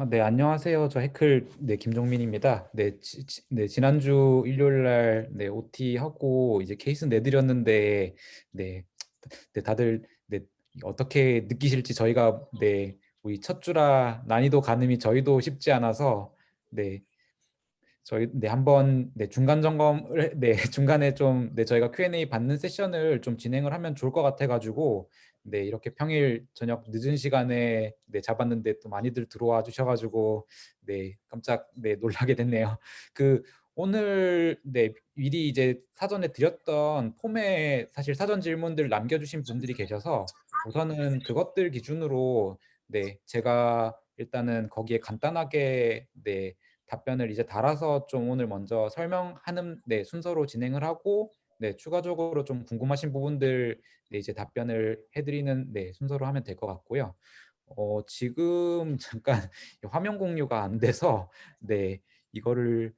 네, 안녕하세요. 저 해클 김종민입니다. 네, 지난주 일요일 날 OT 하고 이제 케이스 내드렸는데 네, 다들 어떻게 느끼실지 저희가 우리 첫 주라 난이도 가늠이 저희도 쉽지 않아서 네, 저희 한번 중간 점검을 중간에 좀 저희가 Q&A 받는 세션을 좀 진행을 하면 좋을 것 같아 가지고 이렇게 평일 저녁 늦은 시간에 잡았는데 또 많이들 들어와 주셔 가지고 깜짝 놀라게 됐네요. 그 오늘 미리 이제 사전에 드렸던 폼에 사실 사전 질문들 남겨 주신 분들이 계셔서 우선은 그것들 기준으로 제가 일단은 거기에 간단하게 답변을 이제 달아서 좀 오늘 먼저 설명하는 순서로 진행을 하고 추가적으로 좀 궁금하신 부분들 이제 답변을 해드리는 순서로 하면 될 것 같고요. 지금 잠깐 화면 공유가 안 돼서 이거를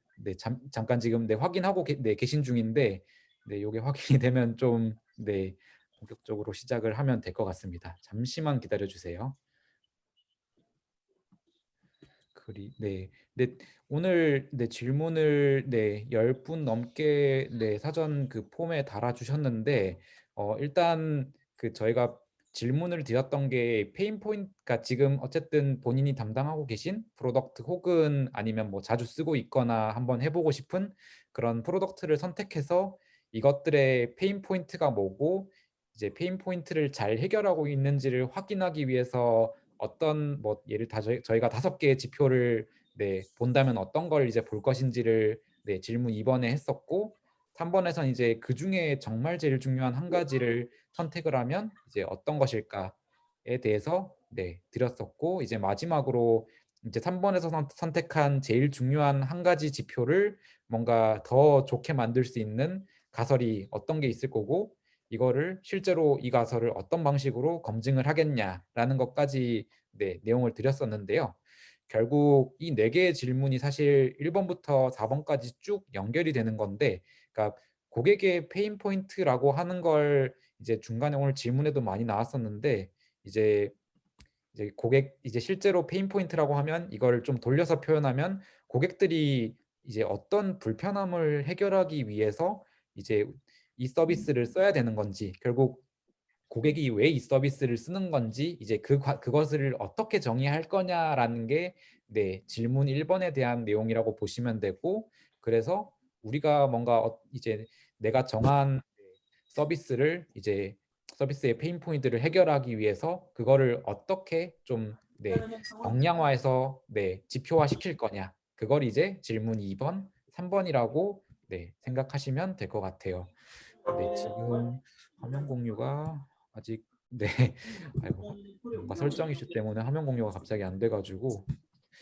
잠깐 지금 확인하고 계신 중인데 요게 확인이 되면 좀 본격적으로 시작을 하면 될 것 같습니다. 잠시만 기다려 주세요. 오늘 질문을 10분 넘게 사전 그 폼에 달아 주셨는데 일단 그 저희가 질문을 드렸던 게 페인 포인트가 지금 어쨌든 본인이 담당하고 계신 프로덕트 혹은 아니면 뭐 자주 쓰고 있거나 한번 해보고 싶은 그런 프로덕트를 선택해서 이것들의 페인 포인트가 뭐고 이제 페인 포인트를 잘 해결하고 있는지를 확인하기 위해서 어떤 뭐 예를 저희가 5개의 지표를 본다면 어떤 걸 이제 볼 것인지를 질문 2번에 했었고 3번에선 이제 그 중에 정말 제일 중요한 한 가지를 선택을 하면 이제 어떤 것일까에 대해서 드렸었고 이제 마지막으로 이제 3번에서 선택한 제일 중요한 한 가지 지표를 뭔가 더 좋게 만들 수 있는 가설이 어떤 게 있을 거고 이거를 실제로 이 가설을 어떤 방식으로 검증을 하겠냐라는 것까지 내용을 드렸었는데요. 결국 이 4개의 질문이 사실 1번부터 4번까지 쭉 연결이 되는 건데 그러니까 고객의 페인 포인트라고 하는 걸 이제 중간에 오늘 질문에도 많이 나왔었는데 이제 고객 이제 실제로 페인 포인트라고 하면 이걸 좀 돌려서 표현하면 고객들이 이제 어떤 불편함을 해결하기 위해서 이제 이 서비스를 써야 되는 건지 결국 고객이 왜 이 서비스를 쓰는 건지 이제 그것을 어떻게 정의할 거냐라는 게 질문 1번에 대한 내용이라고 보시면 되고 그래서 우리가 뭔가 이제 내가 정한 서비스를 이제 서비스의 페인 포인트를 해결하기 위해서 그거를 어떻게 좀 역량화해서 지표화 시킬 거냐 그걸 이제 질문 2번, 3번이라고 생각하시면 될 것 같아요. 지금 화면 공유가 아직 아이고 뭔가 설정 이슈 때문에 화면 공유가 갑자기 안 돼가지고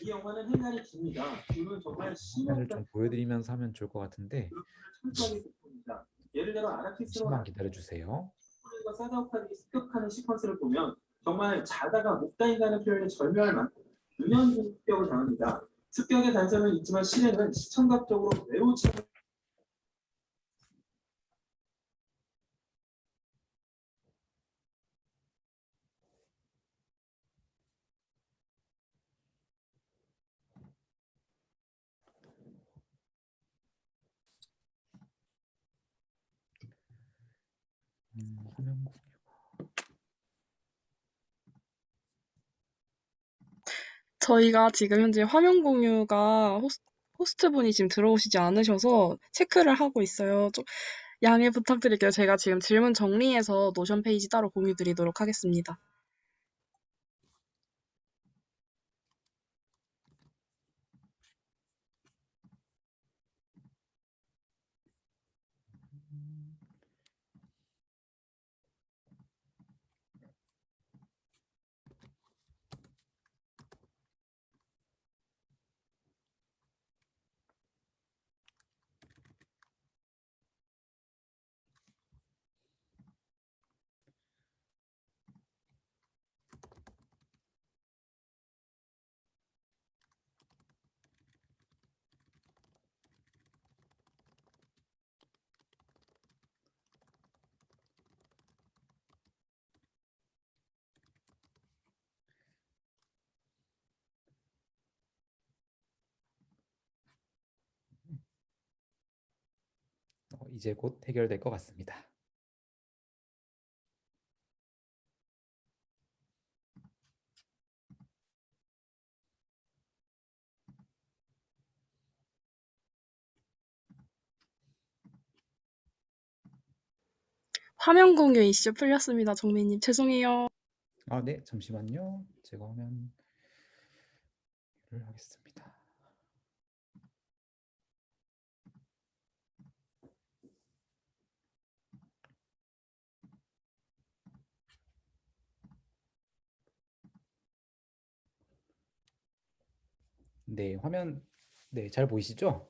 이 영화는 행간이 깁니다. 줄은 정말 화면을 심없다. 좀 보여드리면서 하면 좋을 것 같은데 철저하게 봅니다. 예를 들어 잠시만 아라키스로나 기다려 주세요. 사자오파들이 습격하는 시퀀스를 보면 정말 자다가 못 다닌다는 표현이 절묘할 만큼 은연중 습격을 당합니다. 습격의 단서는 있지만 실행은 시청각적으로 매우 화면 공유 저희가 지금 현재 화면 공유가 호스트분이 지금 들어오시지 않으셔서 체크를 하고 있어요. 좀 양해 부탁드릴게요. 제가 지금 질문 정리해서 노션 페이지 따로 공유 드리도록 하겠습니다. 이제 곧 해결될 것 같습니다. 화면 공유 이슈 풀렸습니다. 정민님. 죄송해요. 네, 잠시만요. 제가 화면을 하겠습니다. 네, 화면 잘 보이시죠?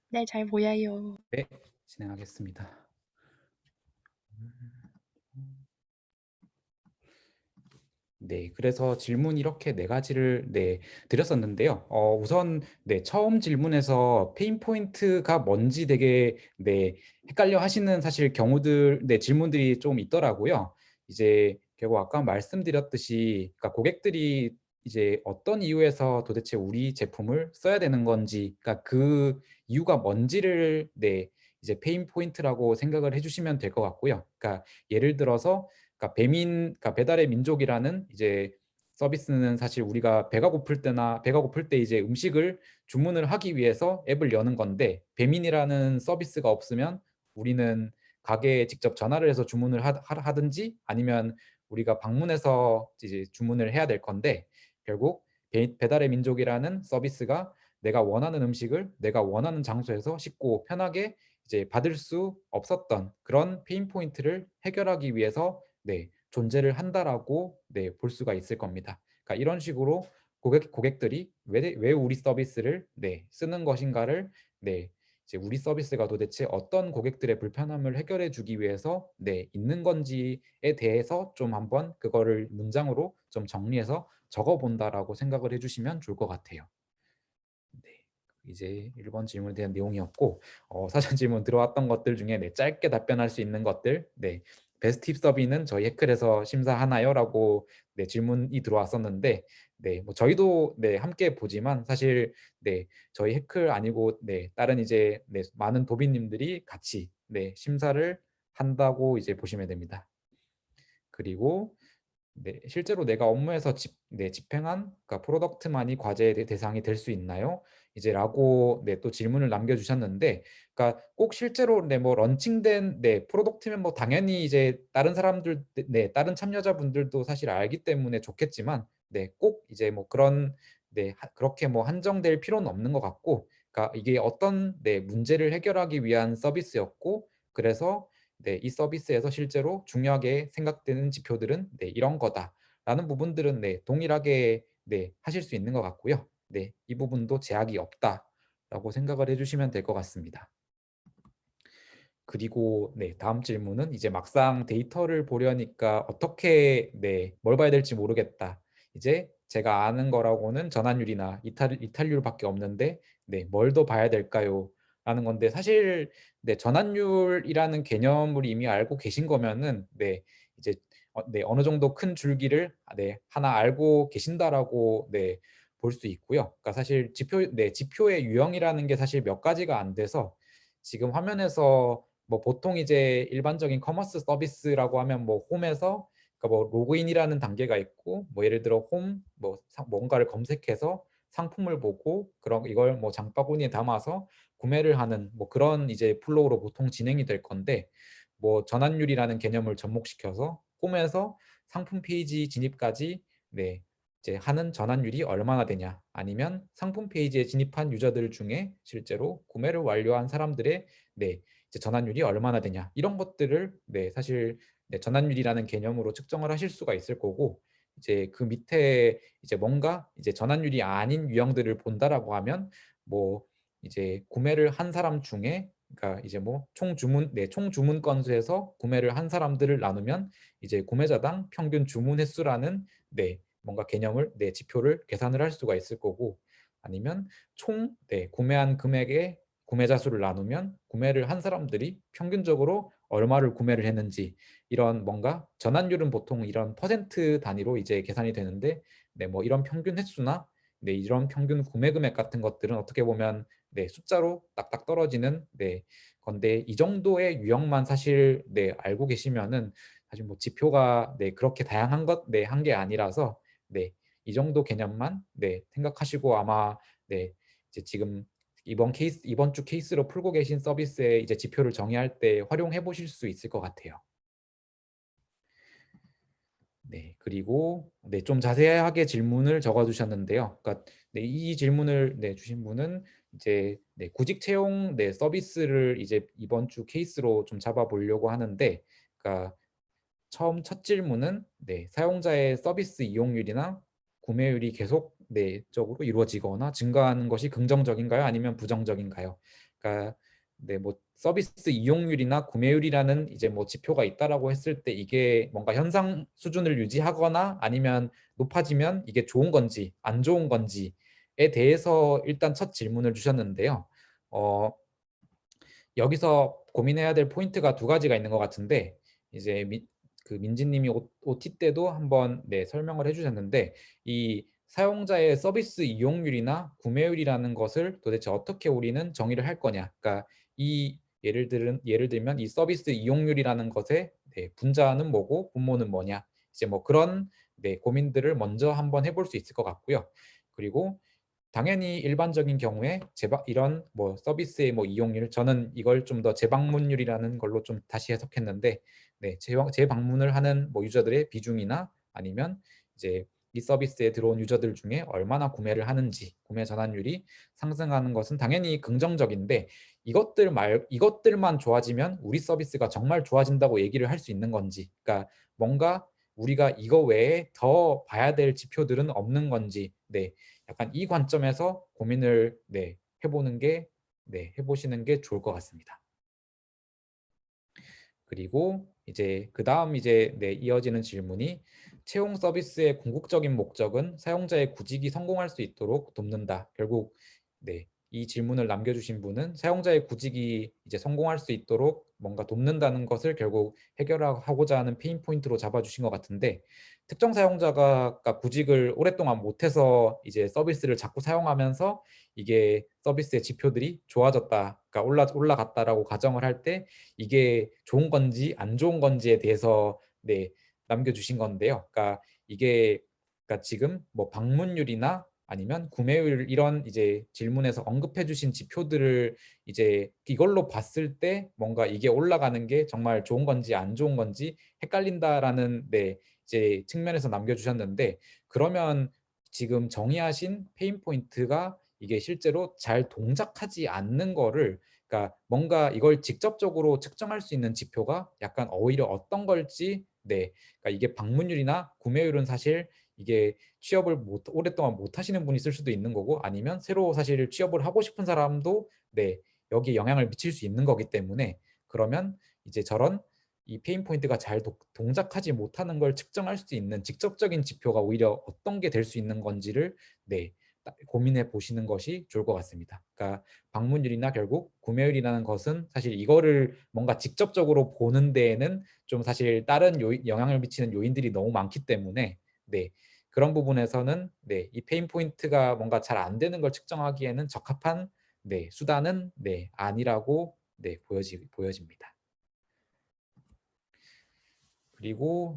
네, 잘 보여요. 네, 진행하겠습니다. 네, 그래서 질문 이렇게 네 가지를 드렸었는데요. 우선 처음 질문에서 페인 포인트가 뭔지 되게 헷갈려 하시는 사실 경우들, 질문들이 좀 있더라고요. 이제 결국 아까 말씀드렸듯이, 그러니까 고객들이 이제 어떤 이유에서 도대체 우리 제품을 써야 되는 건지, 그러니까 그 이유가 뭔지를 이제 페인 포인트라고 생각을 해주시면 될 것 같고요. 그러니까 예를 들어서 그러니까 배달의 민족이라는 이제 서비스는 사실 우리가 배가 고플 때 이제 음식을 주문을 하기 위해서 앱을 여는 건데, 배민이라는 서비스가 없으면 우리는 가게에 직접 전화를 해서 주문을 하든지 아니면 우리가 방문해서 이제 주문을 해야 될 건데, 결국 배달의 민족이라는 서비스가 내가 원하는 음식을 내가 원하는 장소에서 쉽고 편하게 이제 받을 수 없었던 그런 페인 포인트를 해결하기 위해서 존재를 한다라고 볼 수가 있을 겁니다. 그러니까 이런 식으로 고객들이 왜 우리 서비스를 쓰는 것인가를 이제 우리 서비스가 도대체 어떤 고객들의 불편함을 해결해 주기 위해서 있는 건지에 대해서 좀 한번 그거를 문장으로 좀 정리해서 적어 본다라고 생각을 해주시면 좋을 것 같아요. 네, 이제 1번 질문에 대한 내용이었고, 사전 질문 들어왔던 것들 중에 짧게 답변할 수 있는 것들, 베스트 팁 서비는 저희 해클에서 심사하나요? 라고 질문이 들어왔었는데, 뭐 저희도 함께 보지만 사실 저희 해클 아니고 다른 이제 많은 도비님들이 같이 심사를 한다고 이제 보시면 됩니다. 그리고 실제로 내가 업무에서 집행한 그러니까 프로덕트만이 과제의 대상이 될 수 있나요? 이제 라고 또 질문을 남겨주셨는데, 그러니까 꼭 실제로 뭐 런칭된 프로덕트면 뭐 당연히 이제 다른 사람들 다른 참여자분들도 사실 알기 때문에 좋겠지만 꼭 이제 뭐 그런 그렇게 뭐 한정될 필요는 없는 것 같고, 그러니까 이게 어떤 문제를 해결하기 위한 서비스였고, 그래서 이 서비스에서 실제로 중요하게 생각되는 지표들은 이런 거다라는 부분들은 동일하게 하실 수 있는 것 같고요. 이 부분도 제약이 없다라고 생각을 해주시면 될 것 같습니다. 그리고 다음 질문은 이제 막상 데이터를 보려니까 어떻게 뭘 봐야 될지 모르겠다. 이제 제가 아는 거라고는 전환율이나 이탈률밖에 없는데 뭘 더 봐야 될까요? 라는 건데, 사실 전환율이라는 개념을 이미 알고 계신 거면은 이제 어느 정도 큰 줄기를 하나 알고 계신다라고 볼 수 있고요. 그러니까 사실 지표의 유형이라는 게 사실 몇 가지가 안 돼서, 지금 화면에서 뭐 보통 이제 일반적인 커머스 서비스라고 하면 뭐 홈에서, 그러니까 뭐 로그인이라는 단계가 있고, 뭐 예를 들어 홈 뭐 뭔가를 검색해서 상품을 보고 그런 이걸 뭐 장바구니에 담아서 구매를 하는 뭐 그런 이제 플로우로 보통 진행이 될 건데, 뭐 전환율이라는 개념을 접목시켜서 홈에서 상품 페이지 진입까지 이제 하는 전환율이 얼마나 되냐, 아니면 상품 페이지에 진입한 유저들 중에 실제로 구매를 완료한 사람들의 이제 전환율이 얼마나 되냐, 이런 것들을 사실 전환율이라는 개념으로 측정을 하실 수가 있을 거고, 이제 그 밑에 이제 뭔가 이제 전환율이 아닌 유형들을 본다라고 하면, 뭐 이제 구매를 한 사람 중에, 그러니까 이제 뭐 총 주문 건수에서 구매를 한 사람들을 나누면 이제 구매자당 평균 주문 횟수라는 뭔가 개념을 지표를 계산을 할 수가 있을 거고, 아니면 총 구매한 금액의 구매자 수를 나누면 구매를 한 사람들이 평균적으로 얼마를 구매를 했는지, 이런 뭔가 전환율은 보통 이런 퍼센트 단위로 이제 계산이 되는데, 뭐 이런 평균 횟수나 이런 평균 구매 금액 같은 것들은 어떻게 보면 네, 숫자로 딱딱 떨어지는 네, 건데 이 정도의 유형만 사실 네, 알고 계시면은 사실 뭐 지표가 네, 그렇게 다양한 것 네, 한 게 아니라서 네, 이 정도 개념만 네, 생각하시고 아마 네, 이제 지금 이번 주 케이스로 풀고 계신 서비스에 이제 지표를 정의할 때 활용해 보실 수 있을 것 같아요. 네. 그리고 네, 좀 자세하게 질문을 적어 주셨는데요. 그러니까 네, 이 질문을 네, 주신 분은 이제 네, 구직 채용 네, 서비스를 이제 이번 주 케이스로 좀 잡아 보려고 하는데, 그러니까 첫 질문은 네, 사용자의 서비스 이용률이나 구매율이 계속 적으로 이루어지거나 증가하는 것이 긍정적인가요? 아니면 부정적인가요? 그러니까 네, 뭐 서비스 이용률이나 구매율이라는 이제 뭐 지표가 있다라고 했을 때 이게 뭔가 현상 수준을 유지하거나 아니면 높아지면 이게 좋은 건지 안 좋은 건지에 대해서 일단 첫 질문을 주셨는데요. 어, 여기서 고민해야 될 포인트가 두 가지가 있는 것 같은데, 이제 그 민지님이 OT 때도 한번 네, 설명을 해주셨는데, 이 사용자의 서비스 이용률이나 구매율이라는 것을 도대체 어떻게 우리는 정의를 할 거냐. 그러니까 이 예를 들면 이 서비스 이용률이라는 것의 네, 분자는 뭐고 분모는 뭐냐. 이제 뭐 그런 네, 고민들을 먼저 한번 해볼 수 있을 것 같고요. 그리고 당연히 일반적인 경우에 이런 뭐 서비스의 뭐 이용률, 저는 이걸 좀 더 재방문율이라는 걸로 좀 다시 해석했는데, 네, 재방문을 하는 뭐 유저들의 비중이나 아니면 이제 이 서비스에 들어온 유저들 중에 얼마나 구매를 하는지, 구매 전환율이 상승하는 것은 당연히 긍정적인데, 이것들만 좋아지면 우리 서비스가 정말 좋아진다고 얘기를 할 수 있는 건지, 그러니까 뭔가 우리가 이거 외에 더 봐야 될 지표들은 없는 건지, 네, 약간 이 관점에서 고민을 네, 해보시는 게 좋을 것 같습니다. 그리고 이제 그 다음 이제 네, 이어지는 질문이 채용 서비스의 궁극적인 목적은 사용자의 구직이 성공할 수 있도록 돕는다. 결국 네, 이 질문을 남겨주신 분은 사용자의 구직이 이제 성공할 수 있도록 뭔가 돕는다는 것을 결국 해결하고자 하는 페인 포인트로 잡아주신 것 같은데, 특정 사용자가 구직을 오랫동안 못해서 이제 서비스를 자꾸 사용하면서 이게 서비스의 지표들이 좋아졌다, 그러니까 올라갔다라고 가정을 할 때 이게 좋은 건지 안 좋은 건지에 대해서 네, 남겨주신 건데요. 그러니까 이게 그러니까 지금 뭐 방문율이나 아니면 구매율 이런 이제 질문에서 언급해 주신 지표들을 이제 이걸로 봤을 때 뭔가 이게 올라가는 게 정말 좋은 건지 안 좋은 건지 헷갈린다라는 네, 이제 측면에서 남겨주셨는데, 그러면 지금 정의하신 페인 포인트가 이게 실제로 잘 동작하지 않는 거를, 그러니까 뭔가 이걸 직접적으로 측정할 수 있는 지표가 약간 오히려 어떤 걸지, 네, 그러니까 이게 방문율이나 구매율은 사실 이게 오랫동안 못 하시는 분이 있을 수도 있는 거고, 아니면 새로 사실 취업을 하고 싶은 사람도 네, 여기에 영향을 미칠 수 있는 거기 때문에, 그러면 이제 저런 이 페인 포인트가 잘 동작하지 못하는 걸 측정할 수 있는 직접적인 지표가 오히려 어떤 게 될 수 있는 건지를 네, 고민해 보시는 것이 좋을 것 같습니다. 그러니까 방문율이나 결국 구매율이라는 것은 사실 이거를 뭔가 직접적으로 보는 데에는 좀 사실 다른 영향을 미치는 요인들이 너무 많기 때문에 네, 그런 부분에서는 네, 이 페인 포인트가 뭔가 잘 안 되는 걸 측정하기에는 적합한 네, 수단은 네, 아니라고 네, 보여집니다. 그리고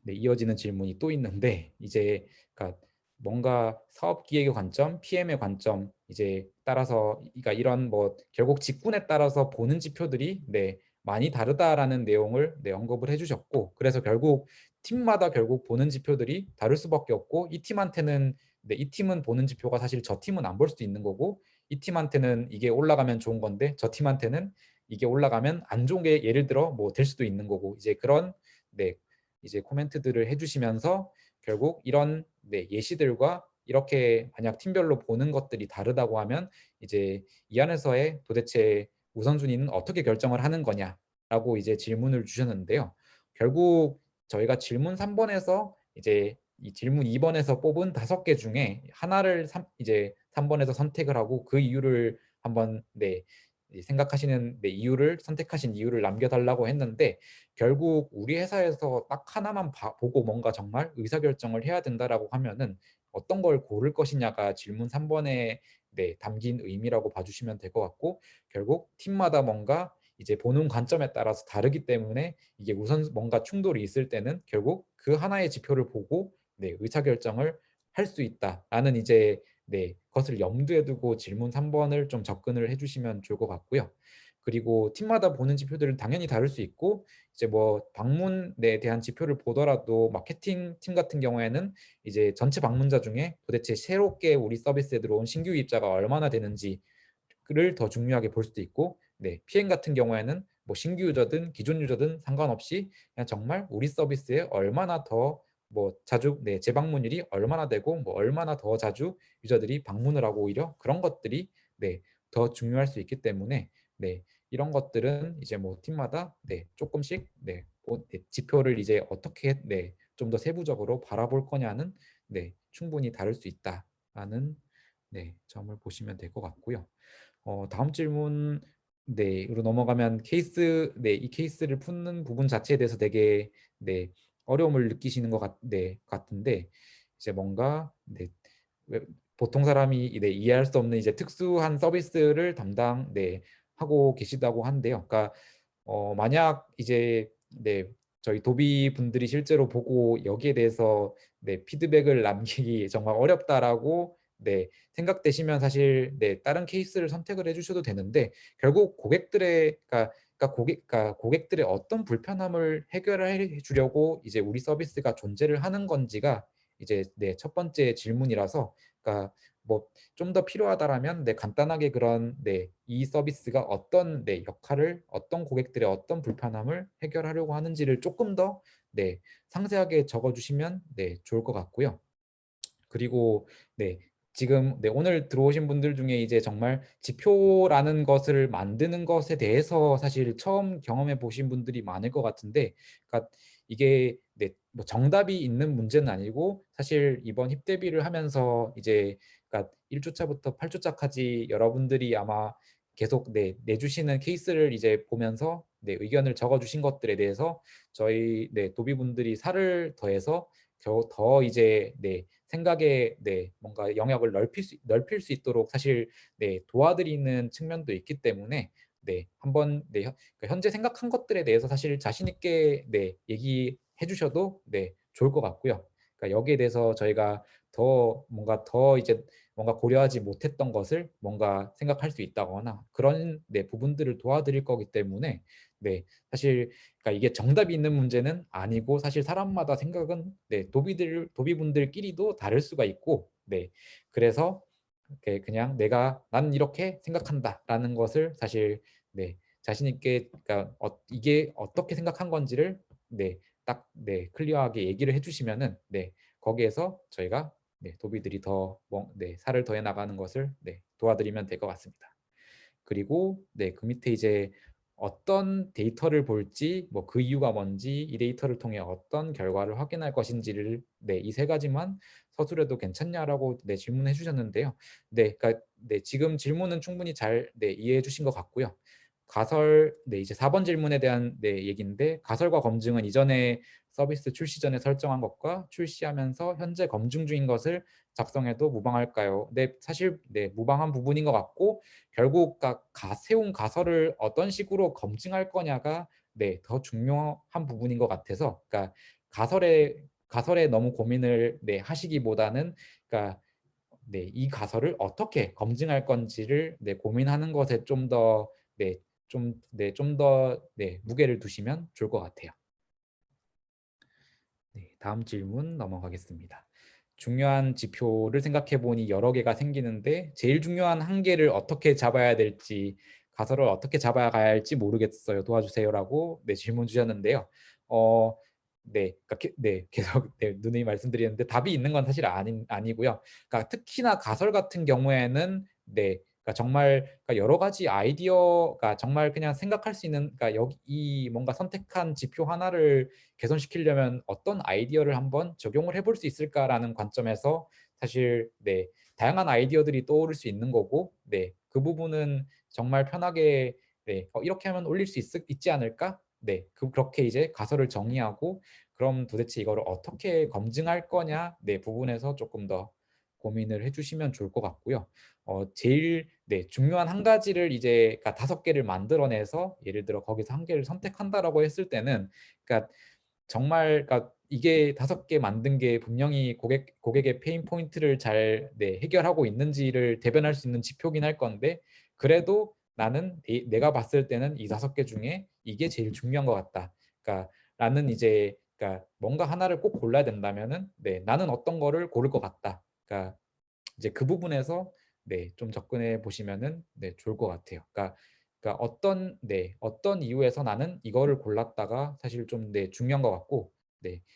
이어지는 질문이 또 있는데, 이제 그러니까 뭔가 사업 기획의 관점, PM의 관점 이제 따라서, 그러니까 이런 뭐 결국 직군에 따라서 보는 지표들이 네, 많이 다르다라는 내용을 네, 언급을 해주셨고, 그래서 결국 팀마다 결국 보는 지표들이 다를 수밖에 없고, 이 팀은 보는 지표가 사실 저 팀은 안 볼 수도 있는 거고, 이 팀한테는 이게 올라가면 좋은 건데 저 팀한테는 이게 올라가면 안 좋은 게 예를 들어 뭐 될 수도 있는 거고, 이제 그런 네, 이제 코멘트들을 해주시면서 결국 이런 네, 예시들과 이렇게 만약 팀별로 보는 것들이 다르다고 하면 이제 이 안에서의 도대체 우선순위는 어떻게 결정을 하는 거냐라고 이제 질문을 주셨는데요. 결국 저희가 질문 3번에서 이제 이 질문 2번에서 뽑은 5개 중에 하나를 이제 3번에서 선택을 하고 그 이유를 한번 네, 생각하시는 네, 이유를 선택하신 이유를 남겨달라고 했는데 결국 우리 회사에서 딱 하나만 보고 뭔가 정말 의사결정을 해야 된다라고 하면은 어떤 걸 고를 것이냐가 질문 3번에 네, 담긴 의미라고 봐주시면 될 것 같고 결국 팀마다 뭔가 이제 보는 관점에 따라서 다르기 때문에 이게 우선 뭔가 충돌이 있을 때는 결국 그 하나의 지표를 보고 네, 의사결정을 할 수 있다라는 이제 네, 그것을 염두에 두고 질문 3번을 좀 접근을 해주시면 좋을 것 같고요. 그리고 팀마다 보는 지표들은 당연히 다를 수 있고 이제 뭐 방문에 대한 지표를 보더라도 마케팅 팀 같은 경우에는 이제 전체 방문자 중에 도대체 새롭게 우리 서비스에 들어온 신규 유입자가 얼마나 되는지를 더 중요하게 볼 수도 있고 네, PM 같은 경우에는 뭐 신규 유저든 기존 유저든 상관없이 그냥 정말 우리 서비스에 얼마나 더 뭐 자주 네, 재방문율이 얼마나 되고 뭐 얼마나 더 자주 유저들이 방문을 하고 오히려 그런 것들이 네, 더 중요할 수 있기 때문에 네, 이런 것들은 이제 뭐 팀마다 네, 조금씩 네, 네, 지표를 이제 어떻게 네, 좀 더 세부적으로 바라볼 거냐는 네, 충분히 다를 수 있다라는 네, 점을 보시면 될 것 같고요. 다음 질문 네로 넘어가면 케이스 네, 이 케이스를 푸는 부분 자체에 대해서 되게 네, 어려움을 느끼시는 것 네, 같은데 이제 뭔가 네, 보통 사람이 네, 이해할 수 없는 이제 특수한 서비스를 담당 네, 하고 계시다고 한데요. 그러니까 만약 이제 네, 저희 도비 분들이 실제로 보고 여기에 대해서 네, 피드백을 남기기 정말 어렵다라고 네, 생각되시면 사실 네, 다른 케이스를 선택을 해주셔도 되는데 결국 고객들의 그러니까 고객들의 어떤 불편함을 해결해 주려고 이제 우리 서비스가 존재를 하는 건지가 이제 네, 첫 번째 질문이라서 그러니까 뭐 좀 더 필요하다라면 네, 간단하게 그런 네, 이 서비스가 어떤 네, 역할을 어떤 고객들의 어떤 불편함을 해결하려고 하는지를 조금 더 네, 상세하게 적어주시면 네, 좋을 것 같고요. 그리고 네, 지금 네, 오늘 들어오신 분들 중에 이제 정말 지표라는 것을 만드는 것에 대해서 사실 처음 경험해 보신 분들이 많을 것 같은데, 그러니까 이게 네, 뭐 정답이 있는 문제는 아니고 사실 이번 힙대비를 하면서 이제 그러니까 1주차부터 8주차까지 여러분들이 아마 계속 네, 내주시는 케이스를 이제 보면서 네, 의견을 적어주신 것들에 대해서 저희 네, 도비분들이 살을 더해서 더 이제 네, 생각에 네, 뭔가 영역을 넓힐 수 있도록 사실 네, 도와드리는 측면도 있기 때문에 네, 한번 네, 그러니까 현재 생각한 것들에 대해서 사실 자신 있게 네, 얘기해 주셔도 네, 좋을 것 같고요. 그러니까 여기에 대해서 저희가 더 이제 뭔가 고려하지 못했던 것을 뭔가 생각할 수 있다거나 그런 네, 부분들을 도와드릴 거기 때문에 네, 사실 그러니까 이게 정답이 있는 문제는 아니고 사실 사람마다 생각은 네, 도비분들끼리도 다를 수가 있고 네, 그래서 그냥 난 이렇게 생각한다라는 것을 사실 네, 자신 있게 그러니까 이게 어떻게 생각한 건지를 네, 딱 네, 클리어하게 얘기를 해주시면은 네, 거기에서 저희가 네, 도비들이 네, 살을 더해 나가는 것을 네, 도와드리면 될 것 같습니다. 그리고 네, 그 밑에 이제 어떤 데이터를 볼지, 뭐 그 이유가 뭔지, 이 데이터를 통해 어떤 결과를 확인할 것인지를 네, 이 세 가지만 서술해도 괜찮냐라고 네, 질문해 주셨는데요. 네, 그러니까 네, 지금 질문은 충분히 잘 네, 이해해 주신 것 같고요. 네, 이제 4번 질문에 대한 네, 얘기인데 가설과 검증은 이전에 서비스 출시 전에 설정한 것과 출시하면서 현재 검증 중인 것을 작성해도 무방할까요? 네, 사실 네, 무방한 부분인 것 같고 결국 세운 가설을 어떤 식으로 검증할 거냐가 네, 더 중요한 부분인 것 같아서 그러니까 가설에 너무 고민을 네, 하시기보다는 그러니까 네, 이 가설을 어떻게 검증할 건지를 네, 고민하는 것에 좀 더 네, 무게를 두시면 좋을 것 같아요. 네, 다음 질문 넘어가겠습니다. 중요한 지표를 생각해 보니 여러 개가 생기는데 제일 중요한 한 개를 어떻게 잡아야 될지 가설을 어떻게 잡아야 할지 모르겠어요. 도와주세요라고 네, 질문 주셨는데요. 네, 그러니까 네, 계속 네, 누누이 말씀드리는데 답이 있는 건 사실 아니고요. 그러니까 특히나 가설 같은 경우에는 네, 그러니까 정말 그러니까 여러 가지 아이디어가 정말 그냥 생각할 수 있는 그러니까 여기 이 뭔가 선택한 지표 하나를 개선시키려면 어떤 아이디어를 한번 적용을 해볼 수 있을까라는 관점에서 사실 다양한 아이디어들이 떠오를 수 있는 거고 그 부분은 정말 편하게 이렇게 하면 올릴 수 있지 않을까? 그렇게 이제 가설을 정의하고 그럼 도대체 이거를 어떻게 검증할 거냐 부분에서 조금 더 고민을 해주시면 좋을 것 같고요. 제일 중요한 한 가지를 이제 그러니까 5개를 만들어내서 예를 들어 거기서 한 개를 선택한다라고 했을 때는 그러니까 정말 그러니까 이게 5개 만든 게 분명히 고객의 페인 포인트를 잘 해결하고 있는지를 대변할 수 있는 지표긴 할 건데 그래도 나는 내가 봤을 때는 이 5개 중에 이게 제일 중요한 것 같다. 그러니까 라는 이제 그러니까 뭔가 하나를 꼭 골라야 된다면은 나는 어떤 거를 고를 것 같다. 그러니까 이제 그 부분에서 좀 접근해 보시면은 좋을 것 같아요. 그러니까 어떤 이유에서 나는 이거를 골랐다가 사실 좀 중요한 것 같고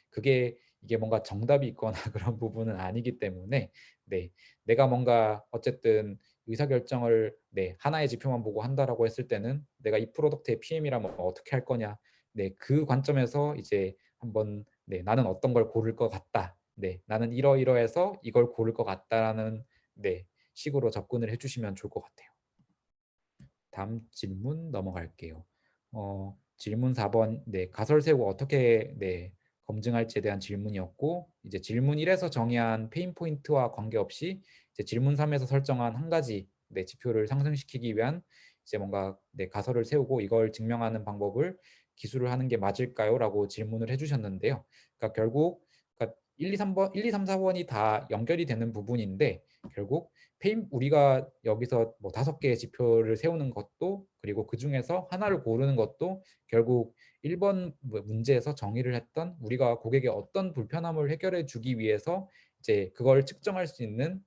그게 이게 뭔가 정답이 있거나 그런 부분은 아니기 때문에 내가 뭔가 어쨌든 의사결정을 하나의 지표만 보고 한다라고 했을 때는 내가 이 프로덕트의 PM이라면 어떻게 할 거냐 그 관점에서 이제 한번 나는 어떤 걸 고를 것 같다. 나는 이러이러해서 이걸 고를 것 같다라는 식으로 접근을 해주시면 좋을 것 같아요. 다음 질문 넘어갈게요. 질문 4번 가설 세우고 어떻게 검증할지에 대한 질문이었고 이제 질문 1에서 정의한 페인 포인트와 관계없이 이제 질문 3에서 설정한 한 가지 지표를 상승시키기 위한 이제 뭔가 가설을 세우고 이걸 증명하는 방법을 기술을 하는 게 맞을까요? 라고 질문을 해주셨는데요. 그러니까 결국 그러니까 1, 2, 3번, 1, 2, 3, 4번이 다 연결이 되는 부분인데 결국 우리가 여기서 뭐 5개의 지표를 세우는 것도 그리고 그 중에서 하나를 고르는 것도 결국 1번 문제에서 정의를 했던 우리가 고객의 어떤 불편함을 해결해 주기 위해서 이제 그걸 측정할 수 있는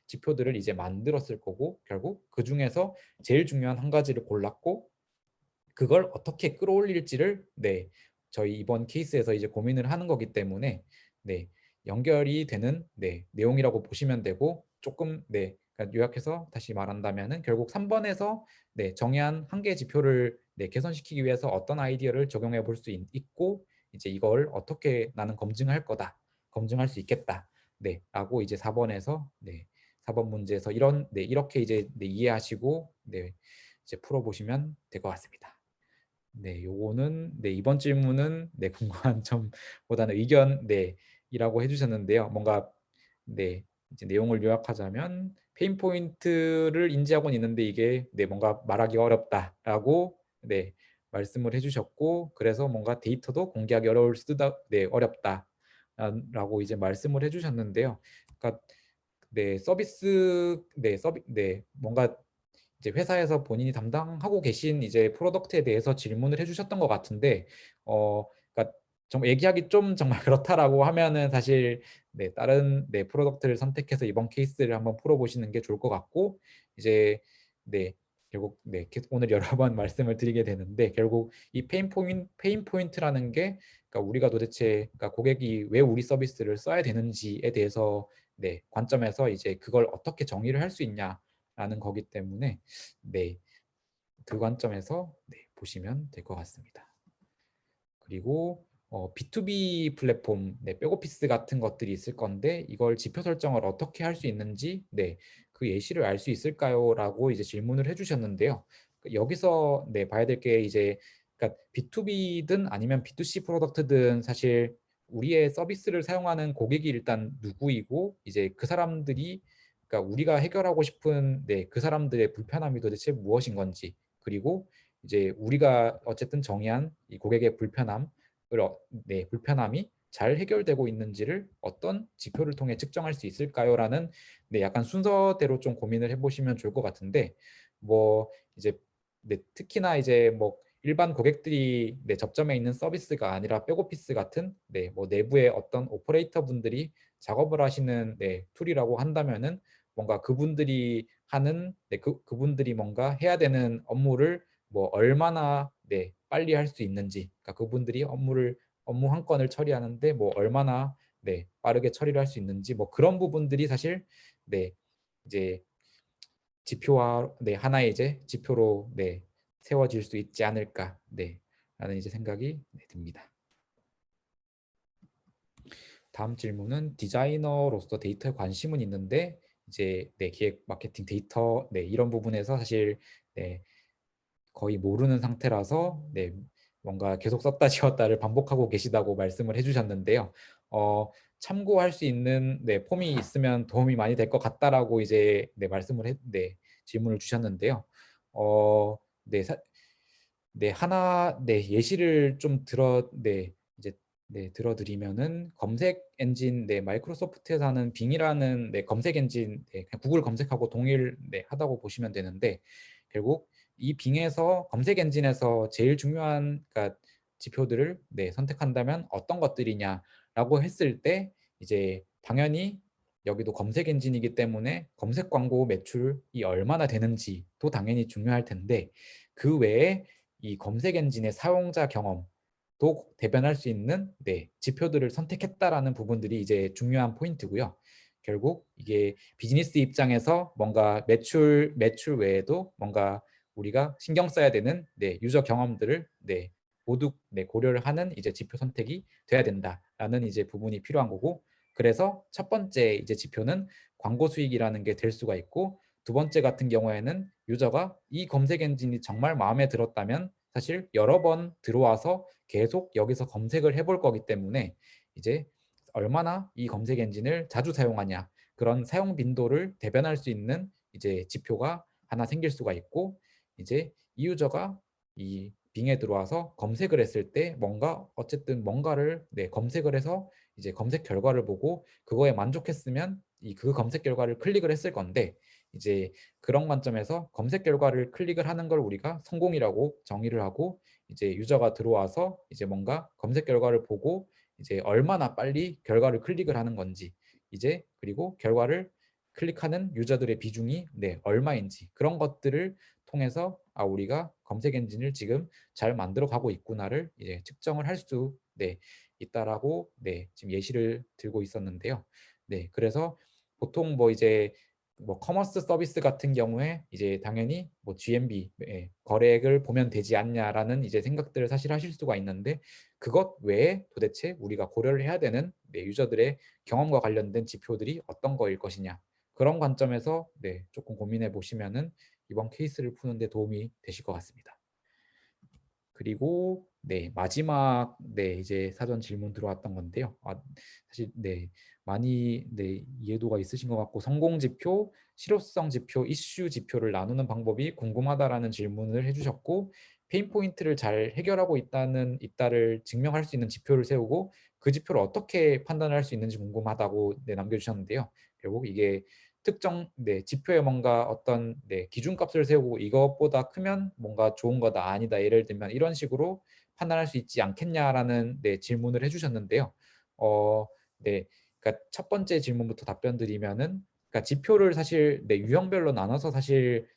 지표들을 이제 만들었을 거고 결국 그 중에서 제일 중요한 한 가지를 골랐고 그걸 어떻게 끌어올릴지를 저희 이번 케이스에서 이제 고민을 하는 거기 때문에 연결이 되는 내용이라고 보시면 되고 조금 그러니까 요약해서 다시 말한다면은 결국 3번에서 정의한 한 개의 지표를 개선시키기 위해서 어떤 아이디어를 적용해 볼 수 있고 이제 이걸 어떻게 나는 검증할 거다. 검증할 수 있겠다. 라고 이제 4번에서 4번 문제에서 이렇게 이제 이해하시고 이제 풀어 보시면 될 것 같습니다. 요거는 이번 질문은 궁금한 점보다는 의견 이라고 해주셨는데요. 뭔가 이제 내용을 요약하자면 페인 포인트를 인지하고는 있는데 이게 뭔가 말하기 어렵다라고 말씀을 해주셨고 그래서 뭔가 데이터도 공개하기 어려울 수도 어렵다라고 이제 말씀을 해주셨는데요. 그러니까 뭔가 이제 회사에서 본인이 담당하고 계신 이제 프로덕트에 대해서 질문을 해주셨던 것 같은데 그러니까 좀 얘기하기 좀 정말 그렇다라고 하면은 사실 다른 프로덕트를 선택해서 이번 케이스를 한번 풀어보시는 게 좋을 것 같고 이제 결국 오늘 여러 번 말씀을 드리게 되는데 결국 이 페인 포인트라는 게 그러니까 우리가 도대체 그러니까 고객이 왜 우리 서비스를 써야 되는지에 대해서 관점에서 이제 그걸 어떻게 정의를 할 수 있냐라는 거기 때문에 그 관점에서 보시면 될 것 같습니다. 그리고 B2B 플랫폼 백오피스 같은 것들이 있을 건데 이걸 지표 설정을 어떻게 할 수 있는지 그 예시를 알 수 있을까요? 라고 이제 질문을 해주셨는데요. 여기서 봐야 될 게 이제 그러니까 B2B든 아니면 B2C 프로덕트든 사실 우리의 서비스를 사용하는 고객이 일단 누구이고 이제 그 사람들이 그러니까 우리가 해결하고 싶은 그 사람들의 불편함이 도대체 무엇인 건지 그리고 이제 우리가 어쨌든 정의한 이 고객의 불편함이 잘 해결되고 있는지를 어떤 지표를 통해 측정할 수 있을까요? 라는 약간 순서대로 좀 고민을 해보시면 좋을 것 같은데 뭐 이제 특히나 이제 뭐 일반 고객들이 접점에 있는 서비스가 아니라 백오피스 같은 뭐 내부의 어떤 오퍼레이터 분들이 작업을 하시는 툴이라고 한다면은 뭔가 그분들이 하는 그분들이 뭔가 해야 되는 업무를 뭐 얼마나 빨리 할 수 있는지 그러니까 그분들이 업무 한 건을 처리하는데 뭐 얼마나 빠르게 처리를 할 수 있는지 뭐 그런 부분들이 사실 이제 지표화 하나의 이제 지표로 세워질 수 있지 않을까 라는 이제 생각이 듭니다. 다음 질문은 디자이너로서 데이터에 관심은 있는데 이제 기획, 마케팅, 데이터 이런 부분에서 사실 거의 모르는 상태라서 뭔가 계속 썼다 지웠다를 반복하고 계시다고 말씀을 해주셨는데요. 참고할 수 있는 폼이 있으면 도움이 많이 될 것 같다라고 이제 질문을 주셨는데요. 어, 네, 사, 하나 예시를 좀 이제 들어드리면은 검색 엔진 마이크로소프트에서 하는 빙이라는 검색 엔진 그냥 구글 검색하고 동일 하다고 보시면 되는데 결국 이 빙에서 검색 엔진에서 제일 중요한 그러니까 지표들을 선택한다면 어떤 것들이냐라고 했을 때 이제 당연히 여기도 검색 엔진이기 때문에 검색 광고 매출이 얼마나 되는지도 당연히 중요할 텐데 그 외에 이 검색 엔진의 사용자 경험도 대변할 수 있는 지표들을 선택했다라는 부분들이 이제 중요한 포인트고요. 결국 이게 비즈니스 입장에서 뭔가 매출 외에도 뭔가 우리가 신경 써야 되는 유저 경험들을 모두 고려를 하는 이제 지표 선택이 돼야 된다라는 이제 부분이 필요한 거고 그래서 첫 번째 이제 지표는 광고 수익이라는 게 될 수가 있고 두 번째 같은 경우에는 유저가 이 검색 엔진이 정말 마음에 들었다면 사실 여러 번 들어와서 계속 여기서 검색을 해볼 거기 때문에 이제 얼마나 이 검색 엔진을 자주 사용하냐 그런 사용 빈도를 대변할 수 있는 이제 지표가 하나 생길 수가 있고 이제 이 유저가 이 빙에 들어와서 검색을 했을 때 뭔가 어쨌든 뭔가를 검색을 해서 이제 검색 결과를 보고 그거에 만족했으면 그 검색 결과를 클릭을 했을 건데 이제 그런 관점에서 검색 결과를 클릭을 하는 걸 우리가 성공이라고 정의를 하고 이제 유저가 들어와서 이제 뭔가 검색 결과를 보고 이제 얼마나 빨리 결과를 클릭을 하는 건지 이제 그리고 결과를 클릭하는 유저들의 비중이 얼마인지 그런 것들을 통해서 우리가 검색 엔진을 지금 잘 만들어 가고 있구나를 이제 측정을 할 수 있다라고 지금 예시를 들고 있었는데요. 그래서 보통 뭐 이제 뭐 커머스 서비스 같은 경우에 이제 당연히 뭐 GMB 거래액을 보면 되지 않냐라는 이제 생각들을 사실 하실 수가 있는데 그것 외에 도대체 우리가 고려를 해야 되는 유저들의 경험과 관련된 지표들이 어떤 거일 것이냐 그런 관점에서 조금 고민해 보시면은 이번 케이스를 푸는데 도움이 되실 것 같습니다. 그리고 마지막 이제 사전 질문 들어왔던 건데요. 사실 많이 이해도가 있으신 것 같고 성공 지표, 실효성 지표, 이슈 지표를 나누는 방법이 궁금하다라는 질문을 해주셨고 페인 포인트를 잘 해결하고 있다를 증명할 수 있는 지표를 세우고 그 지표를 어떻게 판단할 수 있는지 궁금하다고 남겨주셨는데요. 결국 이게 특정 지표에 뭔가 어떤 기준값을 세우고 이것보다 크면 뭔가 좋은 거다 아니다 예를 들면 이런 식으로 판단할 수 있지 않겠냐라는 질문을 해주셨는데요. 어, 그러니까 첫 번째 질문부터 답변 드리면은 그러니까 지표를 사실 유형별로 나눠서 사실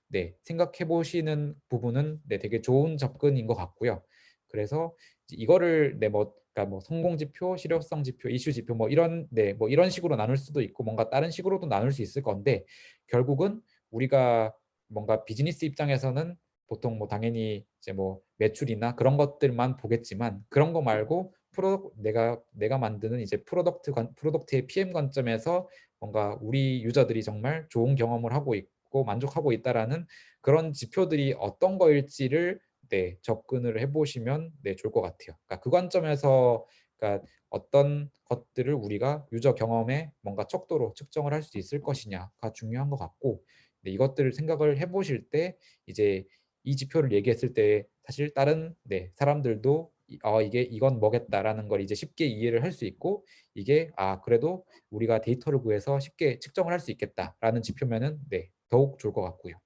생각해 보시는 부분은 되게 좋은 접근인 것 같고요. 그래서 이거를 그러니까 뭐 성공 지표, 실효성 지표, 이슈 지표 뭐 이런 뭐 이런 식으로 나눌 수도 있고 뭔가 다른 식으로도 나눌 수 있을 건데 결국은 우리가 뭔가 비즈니스 입장에서는 보통 뭐 당연히 이제 뭐 매출이나 그런 것들만 보겠지만 그런 거 말고 내가 만드는 이제 프로덕트의 PM 관점에서 뭔가 우리 유저들이 정말 좋은 경험을 하고 있고 만족하고 있다라는 그런 지표들이 어떤 거일지를 접근을 해보시면 좋을 것 같아요. 그러니까 그 관점에서 그러니까 어떤 것들을 우리가 유저 경험에 뭔가 척도로 측정을 할 수 있을 것이냐가 중요한 것 같고 이것들을 생각을 해보실 때 이제 이 지표를 얘기했을 때 사실 다른 사람들도 이게 이건 뭐겠다라는 걸 이제 쉽게 이해를 할 수 있고 이게 그래도 우리가 데이터를 구해서 쉽게 측정을 할 수 있겠다라는 지표면은 더욱 좋을 것 같고요.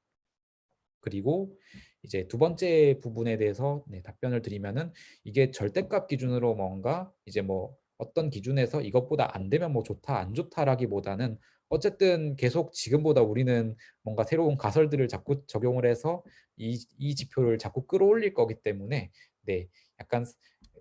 그리고 이제 두 번째 부분에 대해서 답변을 드리면은 이게 절대값 기준으로 뭔가 이제 뭐 어떤 기준에서 이것보다 안 되면 뭐 좋다 안 좋다라기보다는 어쨌든 계속 지금보다 우리는 뭔가 새로운 가설들을 자꾸 적용을 해서 이 지표를 자꾸 끌어올릴 거기 때문에 약간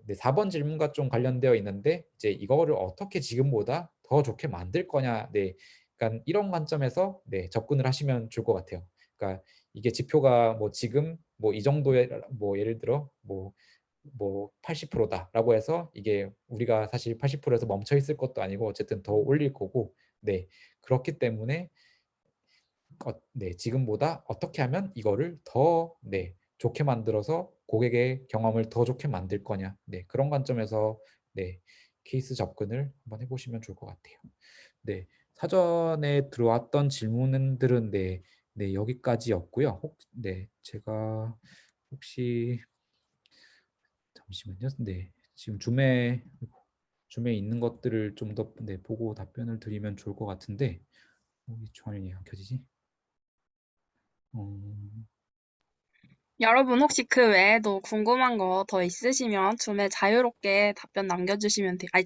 4번 질문과 좀 관련되어 있는데 이제 이거를 어떻게 지금보다 더 좋게 만들 거냐 그러니까 이런 관점에서 접근을 하시면 좋을 것 같아요. 그러니까 이게 지표가 뭐 지금 뭐 이 정도의 뭐 예를 들어 뭐 뭐 80%다라고 해서 이게 우리가 사실 80%에서 멈춰 있을 것도 아니고 어쨌든 더 올릴 거고 네. 그렇기 때문에 네, 지금보다 어떻게 하면 이거를 더 네, 좋게 만들어서 고객의 경험을 더 좋게 만들 거냐. 네, 그런 관점에서 네, 케이스 접근을 한번 해보시면 좋을 것 같아요. 네, 사전에 들어왔던 질문들은 네, 네 여기까지였고요. 네, 제가 혹시 잠시만요. 네, 지금 줌에 있는 것들을 좀 더 네, 보고 답변을 드리면 좋을 것 같은데 이 화면이 안 켜지지? 여러분 혹시 그 외에도 궁금한 거 더 있으시면 줌에 자유롭게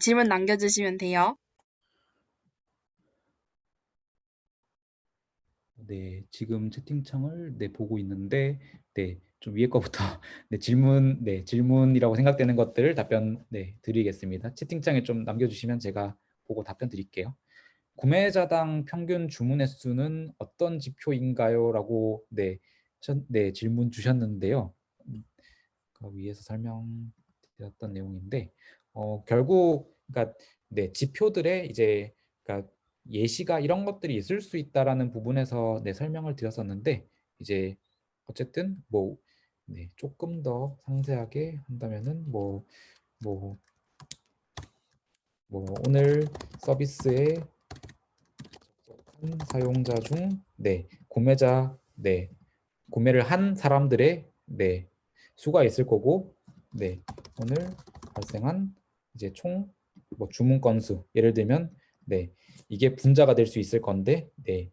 질문 남겨주시면 돼요. 네, 지금 채팅창을 네, 보고 있는데 네, 좀 위에 거부터 네, 질문이라고 생각되는 것들을 답변 네, 드리겠습니다. 채팅창에 좀 남겨주시면 제가 보고 답변 드릴게요. 구매자당 평균 주문 횟수는 어떤 지표인가요? 라고 네, 네, 질문 주셨는데요. 그 위에서 설명드렸던 내용인데 결국 그러니까 네, 지표들의 이제 그러니까 예시가 이런 것들이 있을 수 있다라는 부분에서 네, 설명을 드렸었는데 이제 어쨌든 뭐 네, 조금 더 상세하게 한다면은 뭐, 오늘 서비스에 접속한 사용자 중 네, 구매를 한 사람들의 네, 수가 있을 거고 네, 오늘 발생한 이제 총 뭐 주문 건수 예를 들면 네, 이게 분자가 될 수 있을 건데 네,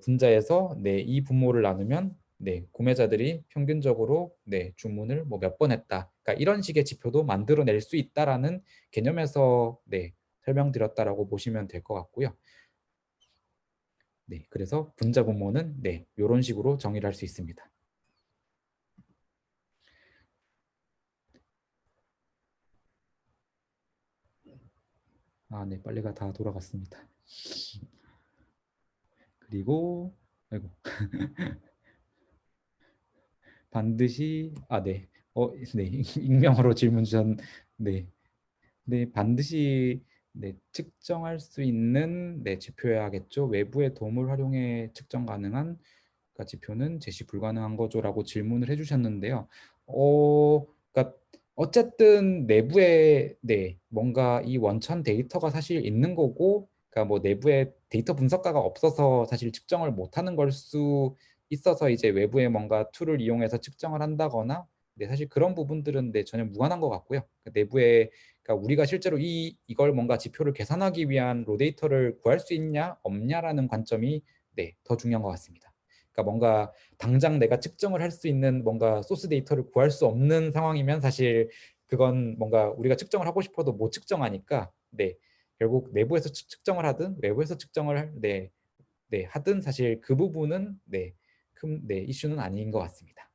분자에서 네, 이 분모를 나누면 네, 구매자들이 평균적으로 네, 주문을 뭐 몇 번 했다. 그러니까 이런 식의 지표도 만들어낼 수 있다라는 개념에서 네, 설명드렸다라고 보시면 될 것 같고요. 네, 그래서 분자 분모는 네, 이런 식으로 정의를 할 수 있습니다. 아, 네, 빨래가 다 돌아갔습니다. 그리고 아이고 반드시 네, 네 익명으로 질문 주신 네, 네 반드시 네 측정할 수 있는 네 지표여야겠죠. 외부의 도움을 활용해 측정 가능한 지표는 제시 불가능한 거죠라고 질문을 해주셨는데요. 그러니까 어쨌든 내부에 네 뭔가 이 원천 데이터가 사실 있는 거고, 그러니까 뭐 내부에 데이터 분석가가 없어서 사실 측정을 못하는 걸 수 있어서 이제 외부에 뭔가 툴을 이용해서 측정을 한다거나, 네 사실 그런 부분들은 네 전혀 무관한 것 같고요. 내부에 그러니까 우리가 실제로 이걸 뭔가 지표를 계산하기 위한 로 데이터를 구할 수 있냐 없냐라는 관점이 네 더 중요한 것 같습니다. 그러니까 뭔가 당장 내가 측정을 할 수 있는 뭔가 소스 데이터를 구할 수 없는 상황이면 사실 그건 뭔가 우리가 측정을 하고 싶어도 못 측정하니까 네 결국 내부에서 측정을 하든 외부에서 네 하든 사실 그 부분은 큰 이슈는 아닌 것 같습니다.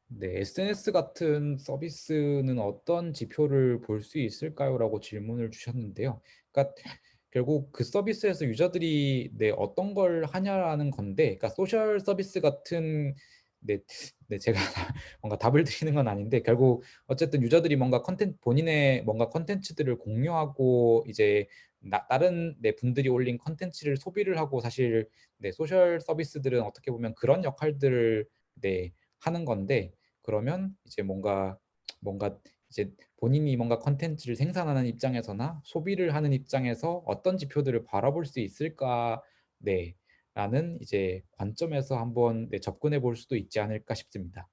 네, SNS 같은 서비스는 어떤 지표를 볼 수 있을까요? 라고 질문을 주셨는데요. 그러니까 결국 그 서비스에서 유저들이 어떤 걸 하냐라는 건데, 그러니까 소셜 서비스 같은 제가 뭔가 답을 드리는 건 아닌데, 결국 어쨌든 유저들이 뭔가 본인의 뭔가 컨텐츠들을 공유하고 이제 다른 분들이 올린 컨텐츠를 소비를 하고, 사실 소셜 서비스들은 어떻게 보면 그런 역할들을 하는 건데, 그러면 이제 뭔가 이제 본인이 뭔가 컨텐츠를 생산하는 입장에서나 소비를 하는 입장에서 어떤 지표들을 바라볼 수 있을까 라는 이제 관점에서 한번 접근해 볼 수도 있지 않을까 싶습니다.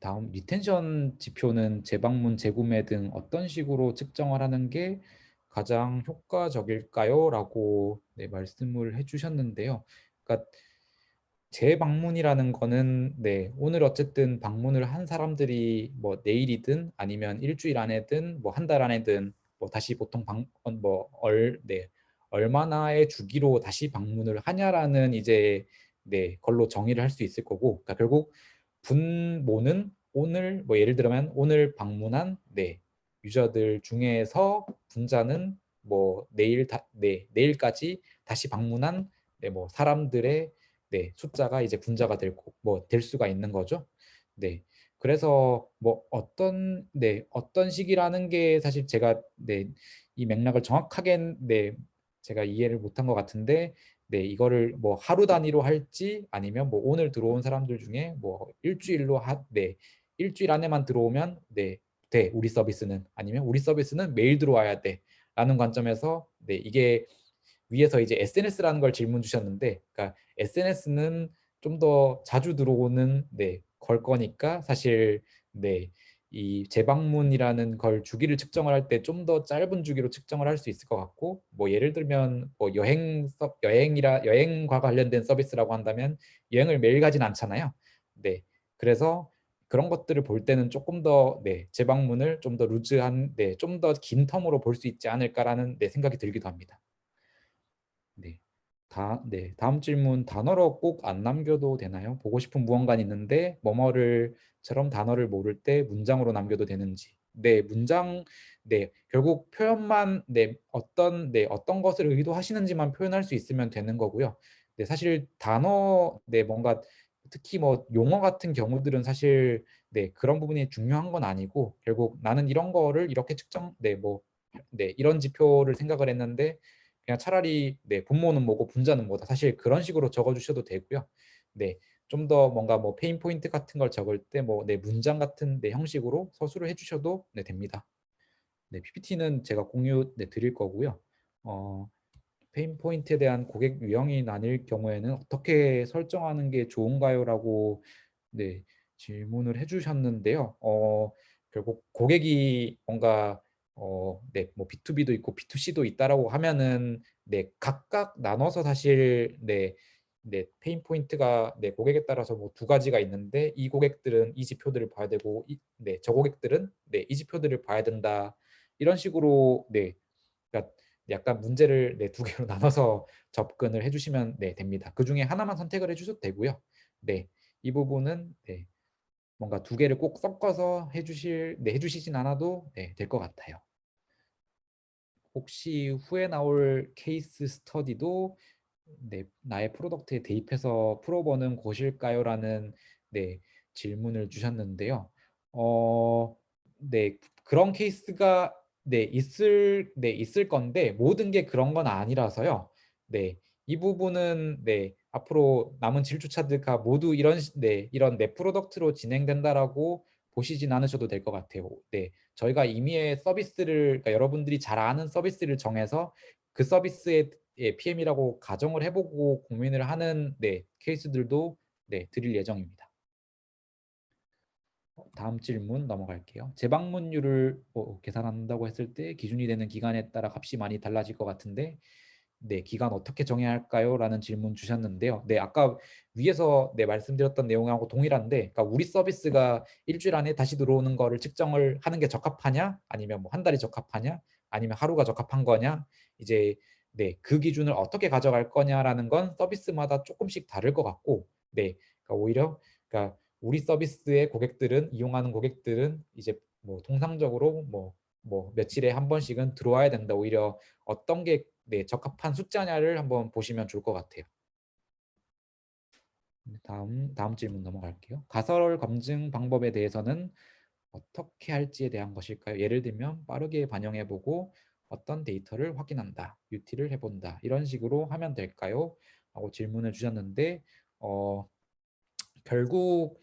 다음 리텐션 지표는 재방문, 재구매 등 어떤 식으로 측정을 하는 게 가장 효과적일까요? 라고 말씀을 해주셨는데요. 그러니까 재방문이라는 거는 오늘 어쨌든 방문을 한 사람들이 뭐 내일이든 아니면 일주일 안에든 뭐 한 달 안에든 뭐 다시 보통 얼마나의 주기로 다시 방문을 하냐라는 이제 걸로 정의를 할 수 있을 거고, 그러니까 결국 분모는 오늘 뭐 예를 들면 오늘 방문한 유저들 중에서 분자는 뭐 내일까지 다시 방문한 네, 뭐 사람들의 네, 숫자가 이제 분자가 될 수가 있는 거죠. 네. 그래서 뭐 어떤 식이라는 게 사실 제가 이 맥락을 정확하게 제가 이해를 못한 것 같은데 이거를 뭐 하루 단위로 할지 아니면 뭐 오늘 들어온 사람들 중에 뭐 일주일 안에만 들어오면 우리 서비스는 아니면 우리 서비스는 매일 들어와야 돼라는 관점에서 이게 위에서 이제 SNS라는 걸 질문 주셨는데, 그러니까 SNS는 좀 더 자주 들어오는 걸 거니까 사실 이 재방문이라는 걸 주기를 측정을 할 때 좀 더 짧은 주기로 측정을 할 수 있을 것 같고, 뭐 예를 들면 뭐 여행과 관련된 서비스라고 한다면 여행을 매일 가진 않잖아요. 그래서 그런 것들을 볼 때는 조금 더 재방문을 좀 더 루즈한 좀 더 긴 텀으로 볼 수 있지 않을까라는 생각이 들기도 합니다. 다음 질문. 단어로 꼭 안 남겨도 되나요? 보고 싶은 무언가는 있는데 뭐뭐를처럼 단어를 모를 때 문장으로 남겨도 되는지. 결국 표현만 어떤 것을 의도하시는지만 표현할 수 있으면 되는 거고요. 사실 단어 뭔가 특히 뭐 용어 같은 경우들은 사실 그런 부분이 중요한 건 아니고, 결국 나는 이런 거를 이렇게 이런 지표를 생각을 했는데 그냥 차라리 분모는 뭐고 분자는 뭐다, 사실 그런 식으로 적어주셔도 되고요. 좀 더 뭔가 뭐 페인 포인트 같은 걸 적을 때 문장 같은 형식으로 서술을 해주셔도 됩니다. PPT는 제가 공유 드릴 거고요. 페인 포인트에 대한 고객 유형이 나뉠 경우에는 어떻게 설정하는 게 좋은가요?라고 질문을 해주셨는데요. 결국 고객이 뭔가 뭐 B2B도 있고 B2C도 있다라고 하면은 각각 나눠서 사실 페인 포인트가 고객에 따라서 뭐 두 가지가 있는데, 이 고객들은 이 지표들을 봐야 되고 저 고객들은 이 지표들을 봐야 된다, 이런 식으로 그러니까 약간 문제를 두 개로 나눠서 접근을 해주시면 됩니다. 그 중에 하나만 선택을 해주셔도 되고요. 이 부분은 뭔가 두 개를 꼭 섞어서 해주시진 않아도 될 것 같아요. 혹시 후에 나올 케이스 스터디도 나의 프로덕트에 대입해서 풀어보는 곳일까요? 라는 질문을 주셨는데요. 어, 그런 케이스가 있을 건데 모든 게 그런 건 아니라서요. 이 부분은 앞으로 남은 질주차들과 모두 이런 내 프로덕트로 진행된다라고 보시진 않으셔도 될 것 같아요. 저희가 임의의 서비스를, 그러니까 여러분들이 잘 아는 서비스를 정해서 그 서비스의 PM이라고 가정을 해보고 고민을 하는 케이스들도 드릴 예정입니다. 다음 질문 넘어갈게요. 재방문율을 계산한다고 했을 때 기준이 되는 기간에 따라 값이 많이 달라질 것 같은데 기간 어떻게 정해야 할까요? 라는 질문 주셨는데요. 아까 위에서 말씀드렸던 내용하고 동일한데, 그러니까 우리 서비스가 일주일 안에 다시 들어오는 거를 측정을 하는 게 적합하냐, 아니면 뭐 한 달이 적합하냐, 아니면 하루가 적합한 거냐, 이제 그 기준을 어떻게 가져갈 거냐라는 건 서비스마다 조금씩 다를 것 같고, 그러니까 오히려 우리 서비스의 고객들은, 이용하는 고객들은 이제 뭐 통상적으로 뭐 며칠에 한 번씩은 들어와야 된다, 오히려 어떤 게 적합한 숫자냐를 한번 보시면 좋을 것 같아요. 다음 질문 넘어갈게요. 가설 검증 방법에 대해서는 어떻게 할지에 대한 것일까요? 예를 들면 빠르게 반영해보고 어떤 데이터를 확인한다, UT를 해본다, 이런 식으로 하면 될까요? 하고 질문을 주셨는데 결국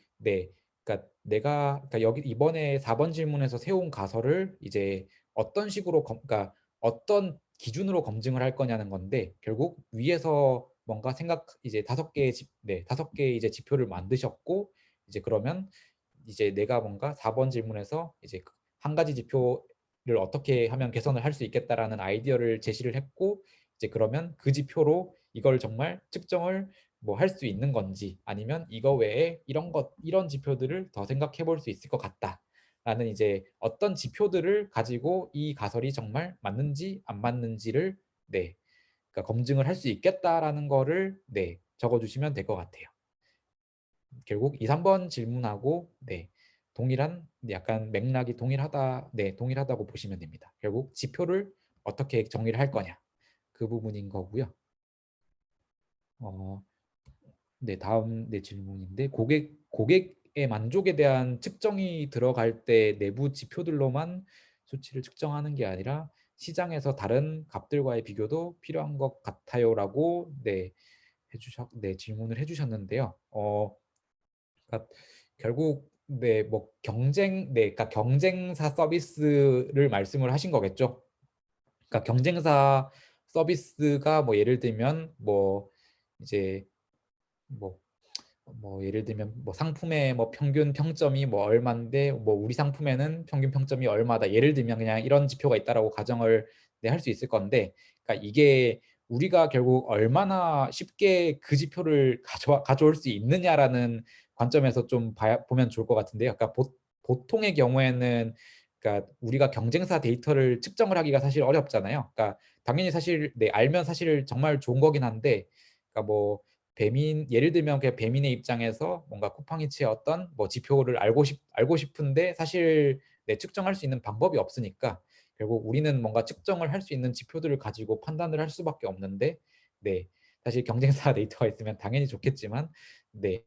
그러니까 여기 이번에 4번 질문에서 세운 가설을 이제 어떤 식으로 그러니까 어떤 기준으로 검증을 할 거냐는 건데, 결국 위에서 뭔가 이제 5개 이제 지표를 만드셨고, 이제 그러면 이제 내가 뭔가 4번 질문에서 이제 한 가지 지표를 어떻게 하면 개선을 할 수 있겠다라는 아이디어를 제시를 했고, 이제 그러면 그 지표로 이걸 정말 측정을 뭐 할 수 있는 건지, 아니면 이거 외에 이런 지표들을 더 생각해 볼 수 있을 것 같다라는 이제 어떤 지표들을 가지고 이 가설이 정말 맞는지 안 맞는지를 그러니까 검증을 할 수 있겠다라는 거를 적어 주시면 될 것 같아요. 결국 2, 3번 질문하고 동일한, 약간 맥락이 동일하다고 보시면 됩니다. 결국 지표를 어떻게 정의를 할 거냐, 그 부분인 거고요. 어, 네, 다음 네 질문인데 고객의 만족에 대한 측정이 들어갈 때 내부 지표들로만 수치를 측정하는 게 아니라 시장에서 다른 값들과의 비교도 필요한 것 같아요라고 네, 질문을 해주셨는데요. 그러니까 결국 네, 뭐 그러니까 경쟁사 서비스를 말씀을 하신 거겠죠. 그러니까 경쟁사 서비스가 뭐 예를 들면 뭐 이제 뭐 예를 들면 뭐 상품의 뭐 평균 평점이 뭐 얼마인데 뭐 우리 상품에는 평균 평점이 얼마다 예를 들면 그냥 이런 지표가 있다라고 가정을 할 수 있을 건데 그러니까 이게 우리가 결국 얼마나 쉽게 그 지표를 가져올 수 있느냐라는 관점에서 좀 보면 좋을 것 같은데요. 그러니까 보통의 경우에는 그러니까 우리가 경쟁사 데이터를 측정을 하기가 사실 어렵잖아요. 그러니까 당연히 사실 알면 사실 정말 좋은 거긴 한데 그러니까 뭐 예를 들면 그냥 배민의 입장에서 뭔가 쿠팡이츠의 어떤 뭐 지표를 알고 싶은데 사실 측정할 수 있는 방법이 없으니까 결국 우리는 뭔가 측정을 할 수 있는 지표들을 가지고 판단을 할 수밖에 없는데 네 사실 경쟁사 데이터가 있으면 당연히 좋겠지만 네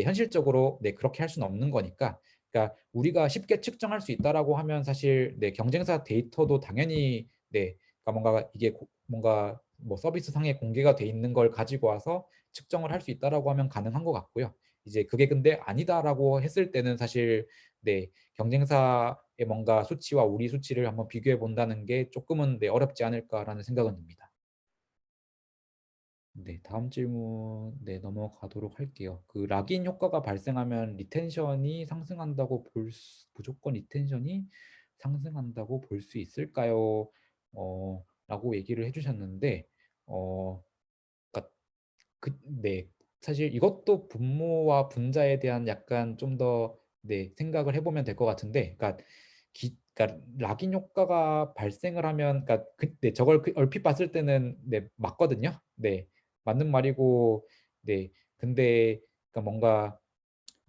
현실적으로 그렇게 할 수는 없는 거니까 그러니까 우리가 쉽게 측정할 수 있다라고 하면 사실 경쟁사 데이터도 당연히 그러니까 뭔가 이게 뭔가 뭐 서비스 상에 공개가 돼 있는 걸 가지고 와서 측정을 할 수 있다라고 하면 가능한 것 같고요. 이제 그게 근데 아니다라고 했을 때는 사실 경쟁사의 뭔가 수치와 우리 수치를 한번 비교해 본다는 게 조금은 어렵지 않을까라는 생각은 듭니다. 네, 다음 질문 넘어가도록 할게요. 그 락인 효과가 발생하면 리텐션이 상승한다고 무조건 리텐션이 상승한다고 볼 수 있을까요? 라고 얘기를 해주셨는데 그러니까 네. 사실 이것도 분모와 분자에 대한 약간 좀 더 생각을 해보면 될 것 같은데, 그러니까 락인 효과가 발생을 하면, 그러니까 저걸 얼핏 봤을 때는 맞거든요. 네, 맞는 말이고, 근데 그러니까 뭔가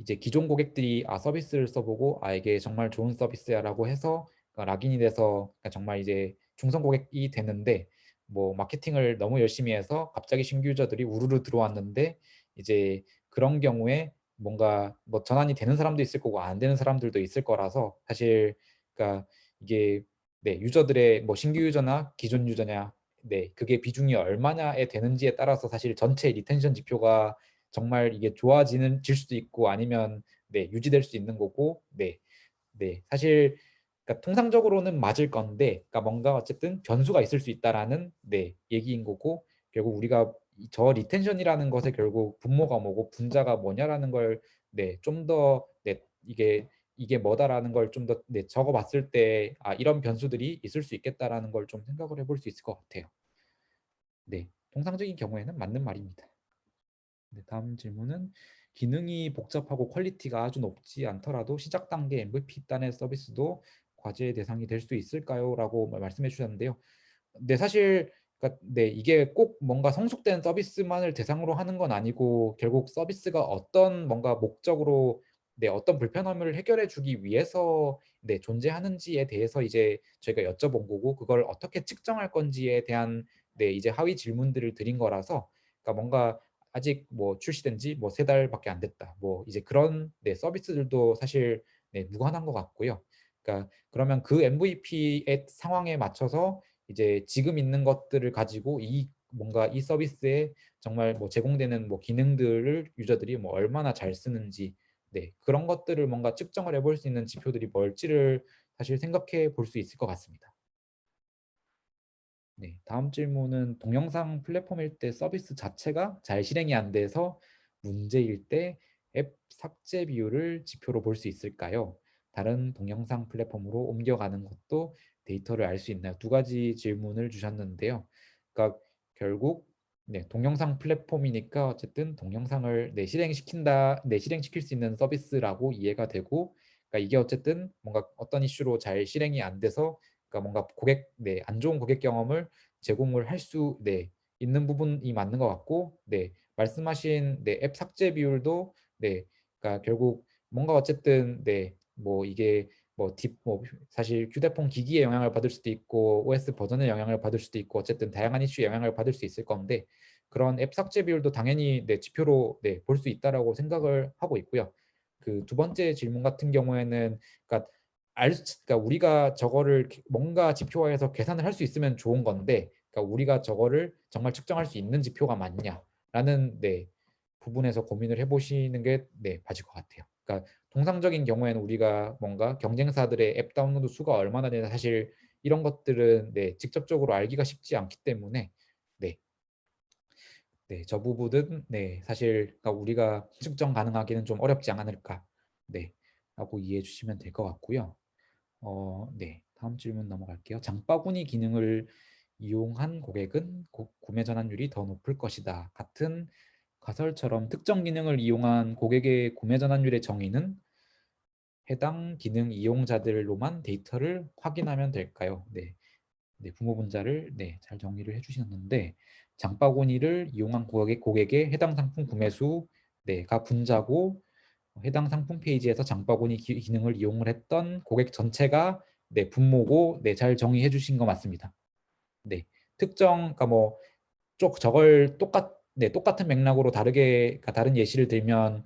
이제 기존 고객들이 서비스를 써보고 이게 정말 좋은 서비스야라고 해서 그러니까 락인이 돼서 그러니까 정말 이제 중성 고객이 되는데 뭐 마케팅을 너무 열심히 해서 갑자기 신규 유저들이 우르르 들어왔는데 이제 그런 경우에 뭔가 뭐 전환이 되는 사람도 있을 거고 안 되는 사람들도 있을 거라서 사실 그러니까 이게 유저들의 뭐 신규 유저나 기존 유저냐 그게 비중이 얼마냐에 되는지에 따라서 사실 전체 리텐션 지표가 정말 이게 질 수도 있고 아니면 유지될 수 있는 거고 사실 그러니까 통상적으로는 맞을 건데 그러니까 뭔가 어쨌든 변수가 있을 수 있다라는 얘기인 거고 결국 우리가 저 리텐션이라는 것에 결국 분모가 뭐고 분자가 뭐냐라는 걸 좀 더 이게 뭐다라는 걸 좀 더 적어봤을 때 이런 변수들이 있을 수 있겠다라는 걸 좀 생각을 해볼 수 있을 것 같아요. 통상적인 경우에는 맞는 말입니다. 다음 질문은 기능이 복잡하고 퀄리티가 아주 높지 않더라도 시작 단계 MVP 단의 서비스도 과제의 대상이 될 수 있을까요? 라고 말씀해 주셨는데요. 사실 그러니까 이게 꼭 뭔가 성숙된 서비스만을 대상으로 하는 건 아니고 결국 서비스가 어떤 뭔가 목적으로 어떤 불편함을 해결해 주기 위해서 존재하는지에 대해서 이제 저희가 여쭤본 거고 그걸 어떻게 측정할 건지에 대한 이제 하위 질문들을 드린 거라서 그러니까 뭔가 아직 뭐 출시된 지 뭐 3달밖에 안 됐다. 뭐 이제 그런 서비스들도 사실 무관한 것 같고요. 그러니까 그러면 그 MVP의 상황에 맞춰서 이제 지금 있는 것들을 가지고 뭔가 이 서비스에 정말 뭐 제공되는 뭐 기능들을 유저들이 뭐 얼마나 잘 쓰는지 그런 것들을 뭔가 측정을 해볼 수 있는 지표들이 뭘지를 사실 생각해 볼 수 있을 것 같습니다. 다음 질문은 동영상 플랫폼일 때 서비스 자체가 잘 실행이 안 돼서 문제일 때 앱 삭제 비율을 지표로 볼 수 있을까요? 다른 동영상 플랫폼으로 옮겨가는 것도 데이터를 알 수 있나요? 두 가지 질문을 주셨는데요. 그러니까 결국 동영상 플랫폼이니까 어쨌든 동영상을 실행시킬 수 있는 서비스라고 이해가 되고 그러니까 이게 어쨌든 뭔가 어떤 이슈로 잘 실행이 안 돼서 그러니까 뭔가 안 좋은 고객 경험을 제공을 할 수 있는 부분이 맞는 것 같고 말씀하신 앱 삭제 비율도 그러니까 결국 뭔가 어쨌든 뭐 이게 뭐 사실 휴대폰 기기에 영향을 받을 수도 있고 OS 버전의 영향을 받을 수도 있고 어쨌든 다양한 이슈에 영향을 받을 수 있을 건데 그런 앱 삭제 비율도 당연히 네, 지표로 네, 볼 수 있다라고 생각을 하고 있고요. 그 두 번째 질문 같은 경우에는 그러니까 그러니까 우리가 저거를 뭔가 지표화해서 계산을 할 수 있으면 좋은 건데, 그러니까 우리가 저거를 정말 측정할 수 있는 지표가 맞냐라는 네, 부분에서 고민을 해보시는 게 네, 맞을 것 같아요. 그러니까 통상적인 경우에는 우리가 뭔가 경쟁사들의 앱 다운로드 수가 얼마나 되나 사실 이런 것들은 네, 직접적으로 알기가 쉽지 않기 때문에 네, 네, 저 부분은 네, 사실 그러니까 우리가 측정 가능하기는 좀 어렵지 않을까, 네, 라고 이해해 주시면 될 것 같고요. 네, 다음 질문 넘어갈게요. 장바구니 기능을 이용한 고객은 구매 전환율이 더 높을 것이다. 같은 가설처럼 특정 기능을 이용한 고객의 구매 전환율의 정의는 해당 기능 이용자들로만 데이터를 확인하면 될까요? 네, 네, 부모 분자를 네, 잘 정리를 해주셨는데 장바구니를 이용한 고객의 해당 상품 구매 수 네가 분자고 해당 상품 페이지에서 장바구니 기능을 이용을 했던 고객 전체가 네, 분모고 네, 잘 정의해 주신 거 맞습니다. 네, 특정 그러니까 뭐 저걸 똑같은 맥락으로 다르게 그러니까 다른 예시를 들면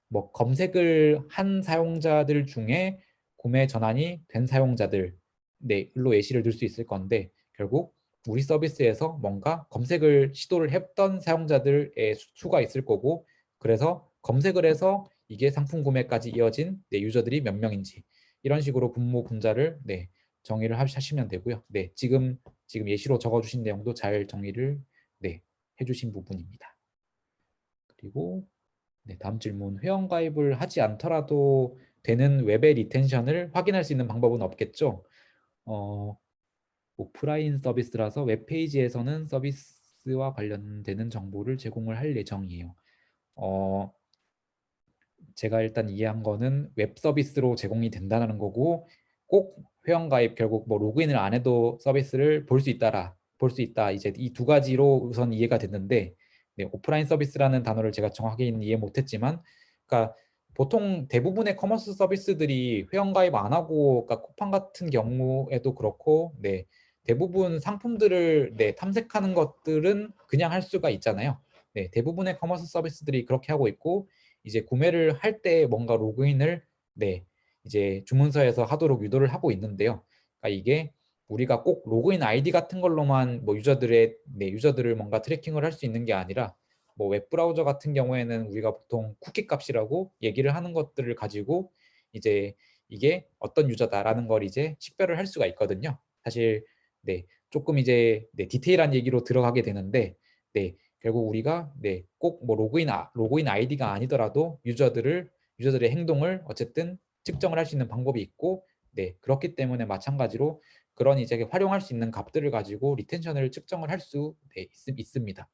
뭐 검색을 한 사용자들 중에 구매 전환이 된 사용자들 네로 예시를 들 수 있을 건데 결국 우리 서비스에서 뭔가 검색을 시도를 했던 사용자들의 수가 있을 거고 그래서 검색을 해서 이게 상품 구매까지 이어진 네, 유저들이 몇 명인지 이런 식으로 분모 분자를 네, 정의를 하시면 되고요. 네, 지금 예시로 적어주신 내용도 잘 정리를 네, 해주신 부분입니다. 그리고 네, 다음 질문. 회원가입을 하지 않더라도 되는 웹의 리텐션을 확인할 수 있는 방법은 없겠죠? 오프라인 서비스라서 웹페이지에서는 서비스와 관련되는 정보를 제공을 할 예정이에요. 어, 제가 일단 이해한 거는 웹 서비스로 제공이 된다는 거고 꼭 회원가입 결국 뭐 로그인을 안 해도 서비스를 볼 수 있다. 이제 이 두 가지로 우선 이해가 됐는데 네, 오프라인 서비스라는 단어를 제가 정확하게 이해 못했지만 그러니까 보통 대부분의 커머스 서비스들이 회원가입 안 하고 그러니까 쿠팡 같은 경우에도 그렇고 네, 대부분 상품들을 네, 탐색하는 것들은 그냥 할 수가 있잖아요. 네, 대부분의 커머스 서비스들이 그렇게 하고 있고 이제 구매를 할 때 뭔가 로그인을 네, 이제 주문서에서 하도록 유도를 하고 있는데요. 그러니까 이게 우리가 꼭 로그인 아이디 같은 걸로만 뭐 유저들을 뭔가 트래킹을 할 수 있는 게 아니라 뭐 웹브라우저 같은 경우에는 우리가 보통 쿠키 값이라고 얘기를 하는 것들을 가지고 이제 이게 어떤 유저다라는 걸 이제 식별을 할 수가 있거든요. 사실 네, 조금 이제 네, 디테일한 얘기로 들어가게 되는데 네, 결국 우리가 네, 꼭 뭐 로그인 아이디가 아니더라도 유저들의 행동을 어쨌든 측정을 할 수 있는 방법이 있고 네, 그렇기 때문에 마찬가지로 그런 이제 활용할 수 있는 값들을 가지고 리텐션을 측정을 할 수 네, 있습니다.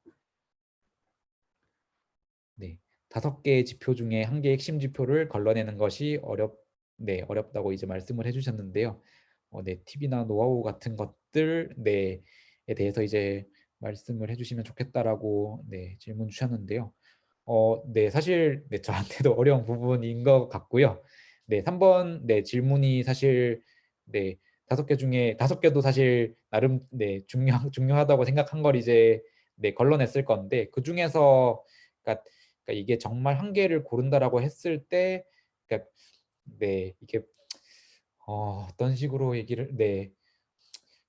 네, 5개의 지표 중에 1개의 핵심 지표를 걸러내는 것이 어렵다고 이제 말씀을 해주셨는데요. 네, 팁이나 노하우 같은 것들 네, 에 대해서 이제 말씀을 해주시면 좋겠다라고 네, 질문 주셨는데요. 네, 사실 네, 저한테도 어려운 부분인 것 같고요. 네, 3번 네, 질문이 사실 네, 5개 중에 5개도 사실 나름 네, 중요하다고 생각한 걸 이제 네, 걸러냈을 건데 그 중에서 그러니까 이게 정말 1개를 고른다라고 했을 때 그러니까 네, 이게 어떤 식으로 얘기를 네,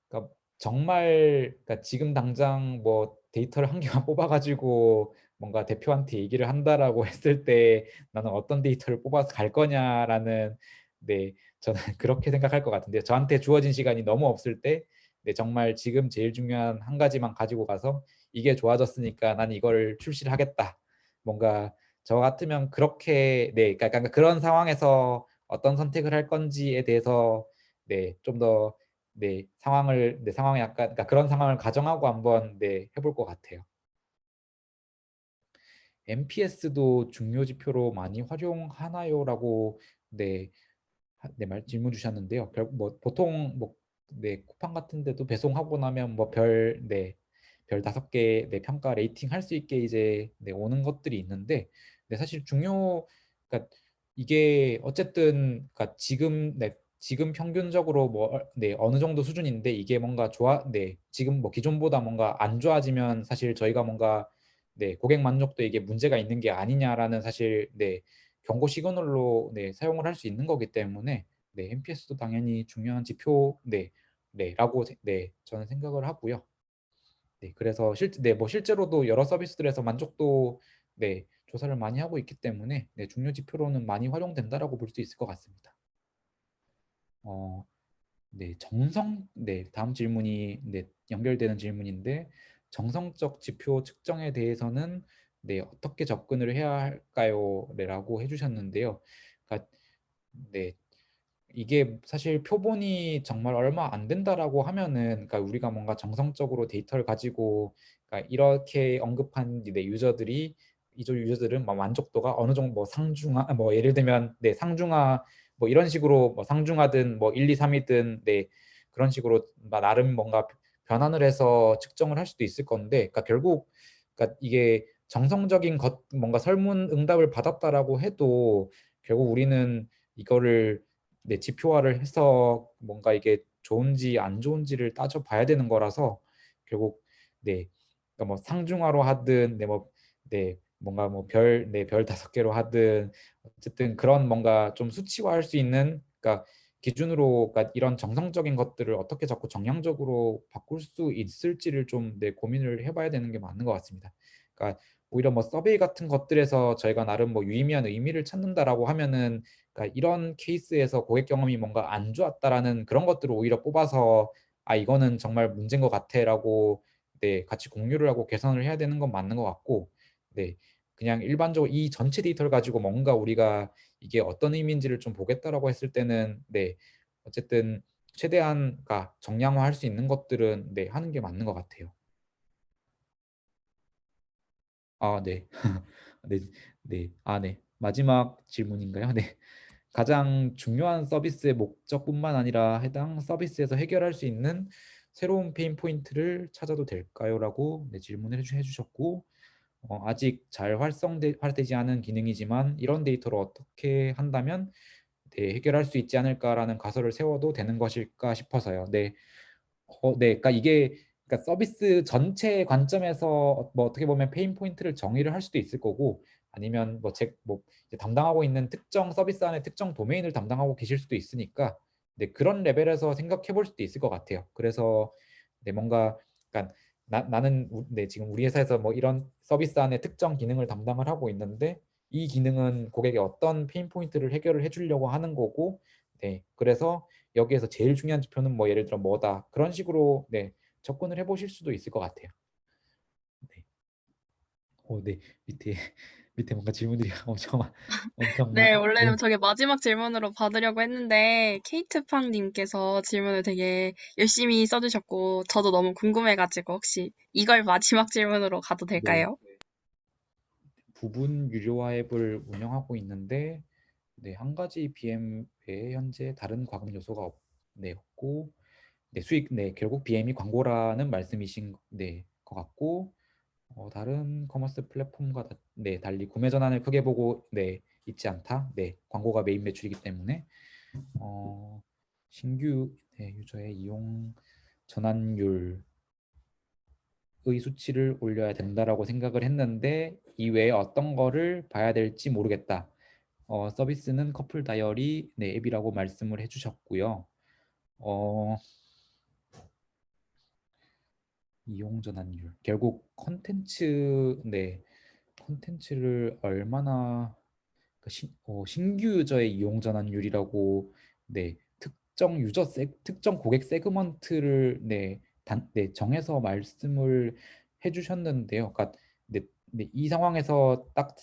그러니까 정말 그러니까 지금 당장 뭐 데이터를 1개만 뽑아가지고 뭔가 대표한테 얘기를 한다라고 했을 때 나는 어떤 데이터를 뽑아서 갈 거냐라는 네 저는 그렇게 생각할 것 같은데요. 저한테 주어진 시간이 너무 없을 때 네, 정말 지금 제일 중요한 1가지만 가지고 가서 이게 좋아졌으니까 난 이걸 출시를 하겠다. 뭔가 저 같으면 그렇게 네 그러니까 그런 상황에서 어떤 선택을 할 건지에 대해서 네 좀 더 네, 상황에 약간 그러니까 그런 상황을 가정하고 한번 네, 해볼 것 같아요. NPS도 중요 지표로 많이 활용하나요?라고 네, 질문 주셨는데요. 결국 뭐 보통 뭐 네, 쿠팡 같은 데도 배송하고 나면 뭐 별 5개 네, 평가 레이팅 할 수 있게 이제 네, 오는 것들이 있는데 네, 사실 그러니까 이게 어쨌든 그러니까 지금 평균적으로 뭐 네, 어느 정도 수준인데 이게 뭔가 지금 뭐 기존보다 뭔가 안 좋아지면 사실 저희가 뭔가 네, 고객 만족도에 이게 문제가 있는 게 아니냐라는 사실 네, 경고 시그널로 네, 사용을 할 수 있는 거기 때문에 네, NPS도 당연히 중요한 지표 네, 네라고 네, 저는 생각을 하고요. 네, 그래서 뭐 실제로도 여러 서비스들에서 만족도 네, 조사를 많이 하고 있기 때문에 네, 중요 지표로는 많이 활용된다라고 볼 수 있을 것 같습니다. 네, 네, 다음 질문이 네, 연결되는 질문인데 정성적 지표 측정에 대해서는 네, 어떻게 접근을 해야 할까요? 라고 해주셨는데요. 그러니까 네, 이게 사실 표본이 정말 얼마 안 된다라고 하면은 그러니까 우리가 뭔가 정성적으로 데이터를 가지고 그러니까 이렇게 언급한 네, 유저들이 이조 유저들은 뭐 만족도가 어느 정도 뭐 상중하 뭐 예를 들면 네, 상중하 뭐 이런 식으로 뭐 상중하든 뭐 1, 2, 3이든 네, 그런 식으로 나름 뭔가 변환을 해서 측정을 할 수도 있을 건데 그러니까 결국 그러니까 이게 정성적인 것 뭔가 설문 응답을 받았다라고 해도 결국 우리는 이거를 네, 지표화를 해서 뭔가 이게 좋은지 안 좋은지를 따져봐야 되는 거라서 결국 네, 그러니까 뭐 상중하로 하든 네, 뭔가 뭐 별 5개로 하든 어쨌든 그런 뭔가 좀 수치화할 수 있는 그러니까 기준으로 그러니까 이런 정성적인 것들을 어떻게 자꾸 정량적으로 바꿀 수 있을지를 좀 네, 고민을 해봐야 되는 게 맞는 것 같습니다. 그러니까 오히려 뭐 서베이 같은 것들에서 저희가 나름 뭐 유의미한 의미를 찾는다라고 하면은 그러니까 이런 케이스에서 고객 경험이 뭔가 안 좋았다라는 그런 것들을 오히려 뽑아서 아 이거는 정말 문제인 것 같아라고 네 같이 공유를 하고 개선을 해야 되는 건 맞는 것 같고 네 그냥 일반적으로 이 전체 데이터를 가지고 뭔가 우리가 이게 어떤 의미인지를 좀 보겠다라고 했을 때는 네 어쨌든 최대한 그러니까 정량화할 수 있는 것들은 네 하는 게 맞는 것 같아요. 아 네. 네. 네. 아 네. 마지막 질문인가요? 네. 가장 중요한 서비스의 목적뿐만 아니라 해당 서비스에서 해결할 수 있는 새로운 페인 포인트를 찾아도 될까요?라고 네, 질문을 해주셨고 아직 잘 활성화되지 않은 기능이지만 이런 데이터를 어떻게 한다면 네, 해결할 수 있지 않을까라는 가설을 세워도 되는 것일까 싶어서요. 네, 네, 그러니까 이게 그러니까 서비스 전체 관점에서 뭐 어떻게 보면 페인 포인트를 정의를 할 수도 있을 거고 아니면 뭐 이제 담당하고 있는 특정 서비스 안에 특정 도메인을 담당하고 계실 수도 있으니까 네, 그런 레벨에서 생각해 볼 수도 있을 것 같아요. 그래서 네, 뭔가 그러니까 나는 네, 지금 우리 회사에서 뭐 이런 서비스 안에 특정 기능을 담당을 하고 있는데 이 기능은 고객의 어떤 페인 포인트를 해결을 해주려고 하는 거고 네, 그래서 여기에서 제일 중요한 지표는 뭐 예를 들어 뭐다 그런 식으로 네, 접근을 해보실 수도 있을 것 같아요. 네. 네. 밑에 밑에 뭔가 질문들이 엄청 네, 네. 원래는 저게 마지막 질문으로 받으려고 했는데, 케이트팡님께서 질문을 되게 열심히 써주셨고, 저도 너무 궁금해가지고, 혹시 이걸 마지막 질문으로 가도 네. 될까요? 부분 유료화 앱을 운영하고 있는데 네, 한 가지 BM 외에 현재 다른 과금 요소가 네, 없고 네, 수익 네, 결국 BM이 광고라는 말씀이신 네, 것 같고 다른 커머스 플랫폼과 네, 달리 구매 전환을 크게 보고 네, 있지 않다. 네, 광고가 메인 매출이기 때문에 신규 네, 유저의 이용 전환율의 수치를 올려야 된다라고 생각을 했는데 이외에 어떤 거를 봐야 될지 모르겠다. 서비스는 커플 다이어리 네, 앱이라고 말씀을 해주셨고요. 어, 이용 전환율 결국 콘텐츠를 얼마나 신규 유저의 이용 전환율이라고 네, 특정 고객 세그먼트를 네, 정해서 말씀을 해주셨는데요. 그러니까 이 상황에서 딱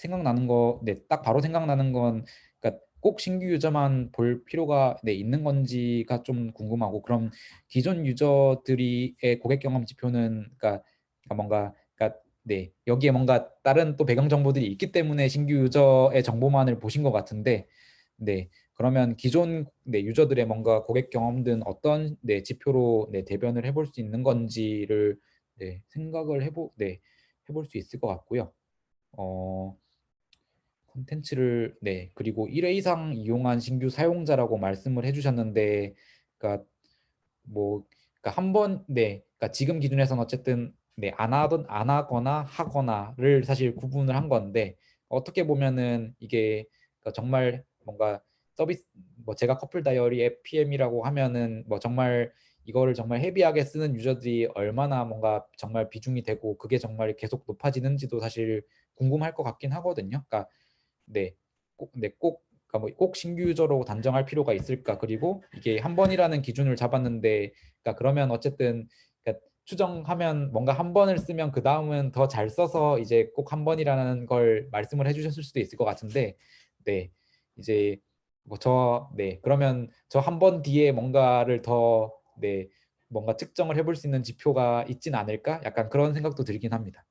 바로 생각나는 건 그러니까 꼭 신규 유저만 볼 필요가 있는 건지가 좀 궁금하고 그럼 기존 유저들의 고객 경험 지표는 그러니까 뭔가 그러니까 네, 여기에 뭔가 다른 또 배경 정보들이 있기 때문에 신규 유저의 정보만을 보신 것 같은데, 네, 그러면 기존 유저들의 뭔가 고객 경험든 어떤 지표로 대변을 해볼 수 있는 건지를 생각을 해볼 수 있을 것 같고요. 어, 콘텐츠를 그리고 1회 이상 이용한 신규 사용자라고 말씀을 해주셨는데, 그러니까 뭐 그러니까 그러니까 지금 기준에서는 어쨌든 네, 안 하거나 하거나를 사실 구분을 한 건데 어떻게 보면은 이게 그러니까 정말 뭔가 서비스 뭐 제가 커플 다이어리 앱 PM이라고 하면은 뭐 정말 이거를 정말 헤비하게 쓰는 유저들이 얼마나 뭔가 정말 비중이 되고 그게 정말 계속 높아지는지도 사실 궁금할 것 같긴 하거든요. 그러니까 네, 그러니까 뭐꼭 신규 유저로 단정할 필요가 있을까? 그리고 이게 한 번이라는 기준을 잡았는데, 그러니까 그러면 어쨌든 그러니까 추정하면 뭔가 한 번을 쓰면 그 다음은 더 잘 써서 이제 꼭 한 번이라는 걸 말씀을 해주셨을 수도 있을 것 같은데, 네, 이제 네, 그러면 저 한 번 뒤에 뭔가를 더 네, 뭔가 측정을 해볼 수 있는 지표가 있진 않을까? 약간 그런 생각도 들긴 합니다.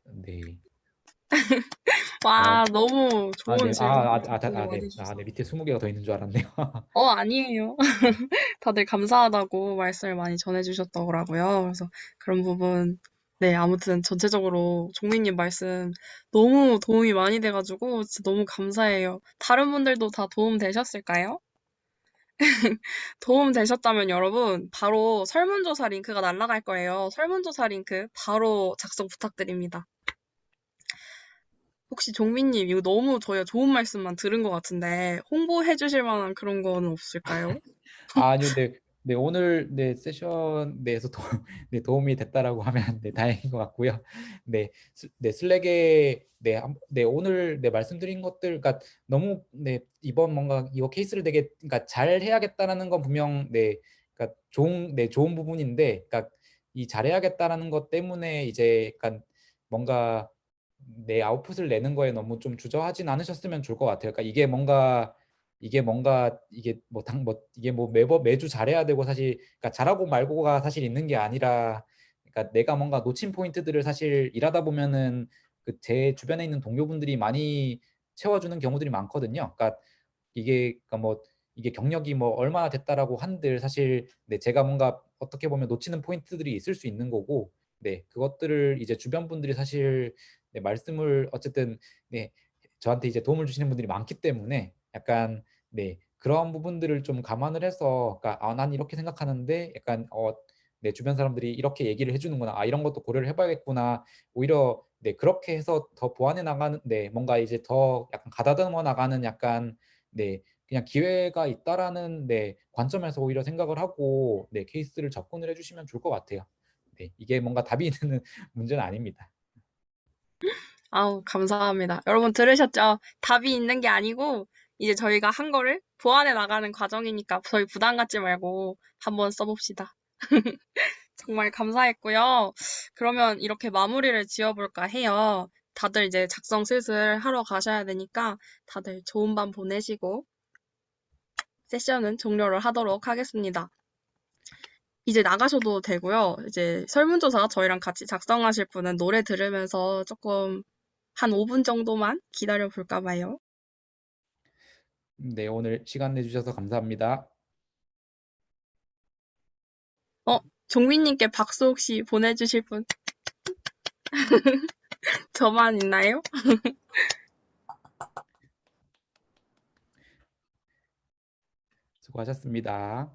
네. 어, 와, 너무 좋은 네. 질문 네. 많이 네. 주셔서. 밑에 20개가 더 있는 줄 알았네요. 아니에요. 다들 감사하다고 말씀을 많이 전해주셨더라고요. 그래서 그런 부분, 네, 아무튼 전체적으로 종민님 말씀 너무 도움이 많이 돼가지고 진짜 너무 감사해요. 다른 분들도 다 도움 되셨을까요? 도움 되셨다면 여러분, 바로 설문조사 링크가 날아갈 거예요. 설문조사 링크 바로 작성 부탁드립니다. 혹시 종민님, 이거 너무 저희가 좋은 말씀만 들은 것 같은데, 홍보해 주실 만한 그런 거는 없을까요? 아니요, 네, 네 오늘 네 세션 내에서 네, 도움이 됐다라고 하면 네 다행인 것 같고요. 네, 네 슬랙에 네 오늘 네 말씀드린 것들, 그러니까 너무 네 이번 뭔가 이거 케이스를 되게 그러니까 잘 해야겠다라는 건 분명 네, 그러니까 좋은 부분인데, 그러니까 이 잘해야겠다라는 것 때문에 이제 약간 뭔가 내 아웃풋을 내는 거에 너무 좀 주저하진 않으셨으면 좋을 것 같아요. 그러니까 이게 이게 뭐 매주 잘해야 되고 사실 그러니까 잘하고 말고가 사실 있는 게 아니라 그러니까 내가 뭔가 놓친 포인트들을 사실 일하다 보면은 그 제 주변에 있는 동료분들이 많이 채워주는 경우들이 많거든요. 그러니까 이게 경력이 뭐 얼마나 됐다라고 한들 사실 네 제가 뭔가 어떻게 보면 놓치는 포인트들이 있을 수 있는 거고 네 그것들을 이제 주변 분들이 사실 네, 말씀을 어쨌든 네 저한테 이제 도움을 주시는 분들이 많기 때문에 약간 네 그런 부분들을 좀 감안을 해서 그러니까 난 이렇게 생각하는데 약간 내 주변 사람들이 이렇게 얘기를 해주는구나, 이런 것도 고려를 해봐야겠구나, 오히려 네 그렇게 해서 더 보완해 나가는 네 뭔가 이제 더 약간 가다듬어 나가는 약간 네 그냥 기회가 있다라는 네 관점에서 오히려 생각을 하고 네 케이스를 접근을 해주시면 좋을 것 같아요. 네 이게 뭔가 답이 있는 문제는 아닙니다. 아우, 감사합니다. 여러분 들으셨죠? 답이 있는 게 아니고, 이제 저희가 한 거를 보완해 나가는 과정이니까 저희 부담 갖지 말고 한번 써봅시다. 정말 감사했고요. 그러면 이렇게 마무리를 지어볼까 해요. 다들 이제 작성 슬슬 하러 가셔야 되니까 다들 좋은 밤 보내시고 세션은 종료를 하도록 하겠습니다. 이제 나가셔도 되고요. 이제 설문조사 저희랑 같이 작성하실 분은 노래 들으면서 조금 한 5분 정도만 기다려 볼까 봐요. 네 오늘 시간 내주셔서 감사합니다. 어, 종민님께 박수 혹시 보내주실 분 저만 있나요? 수고하셨습니다.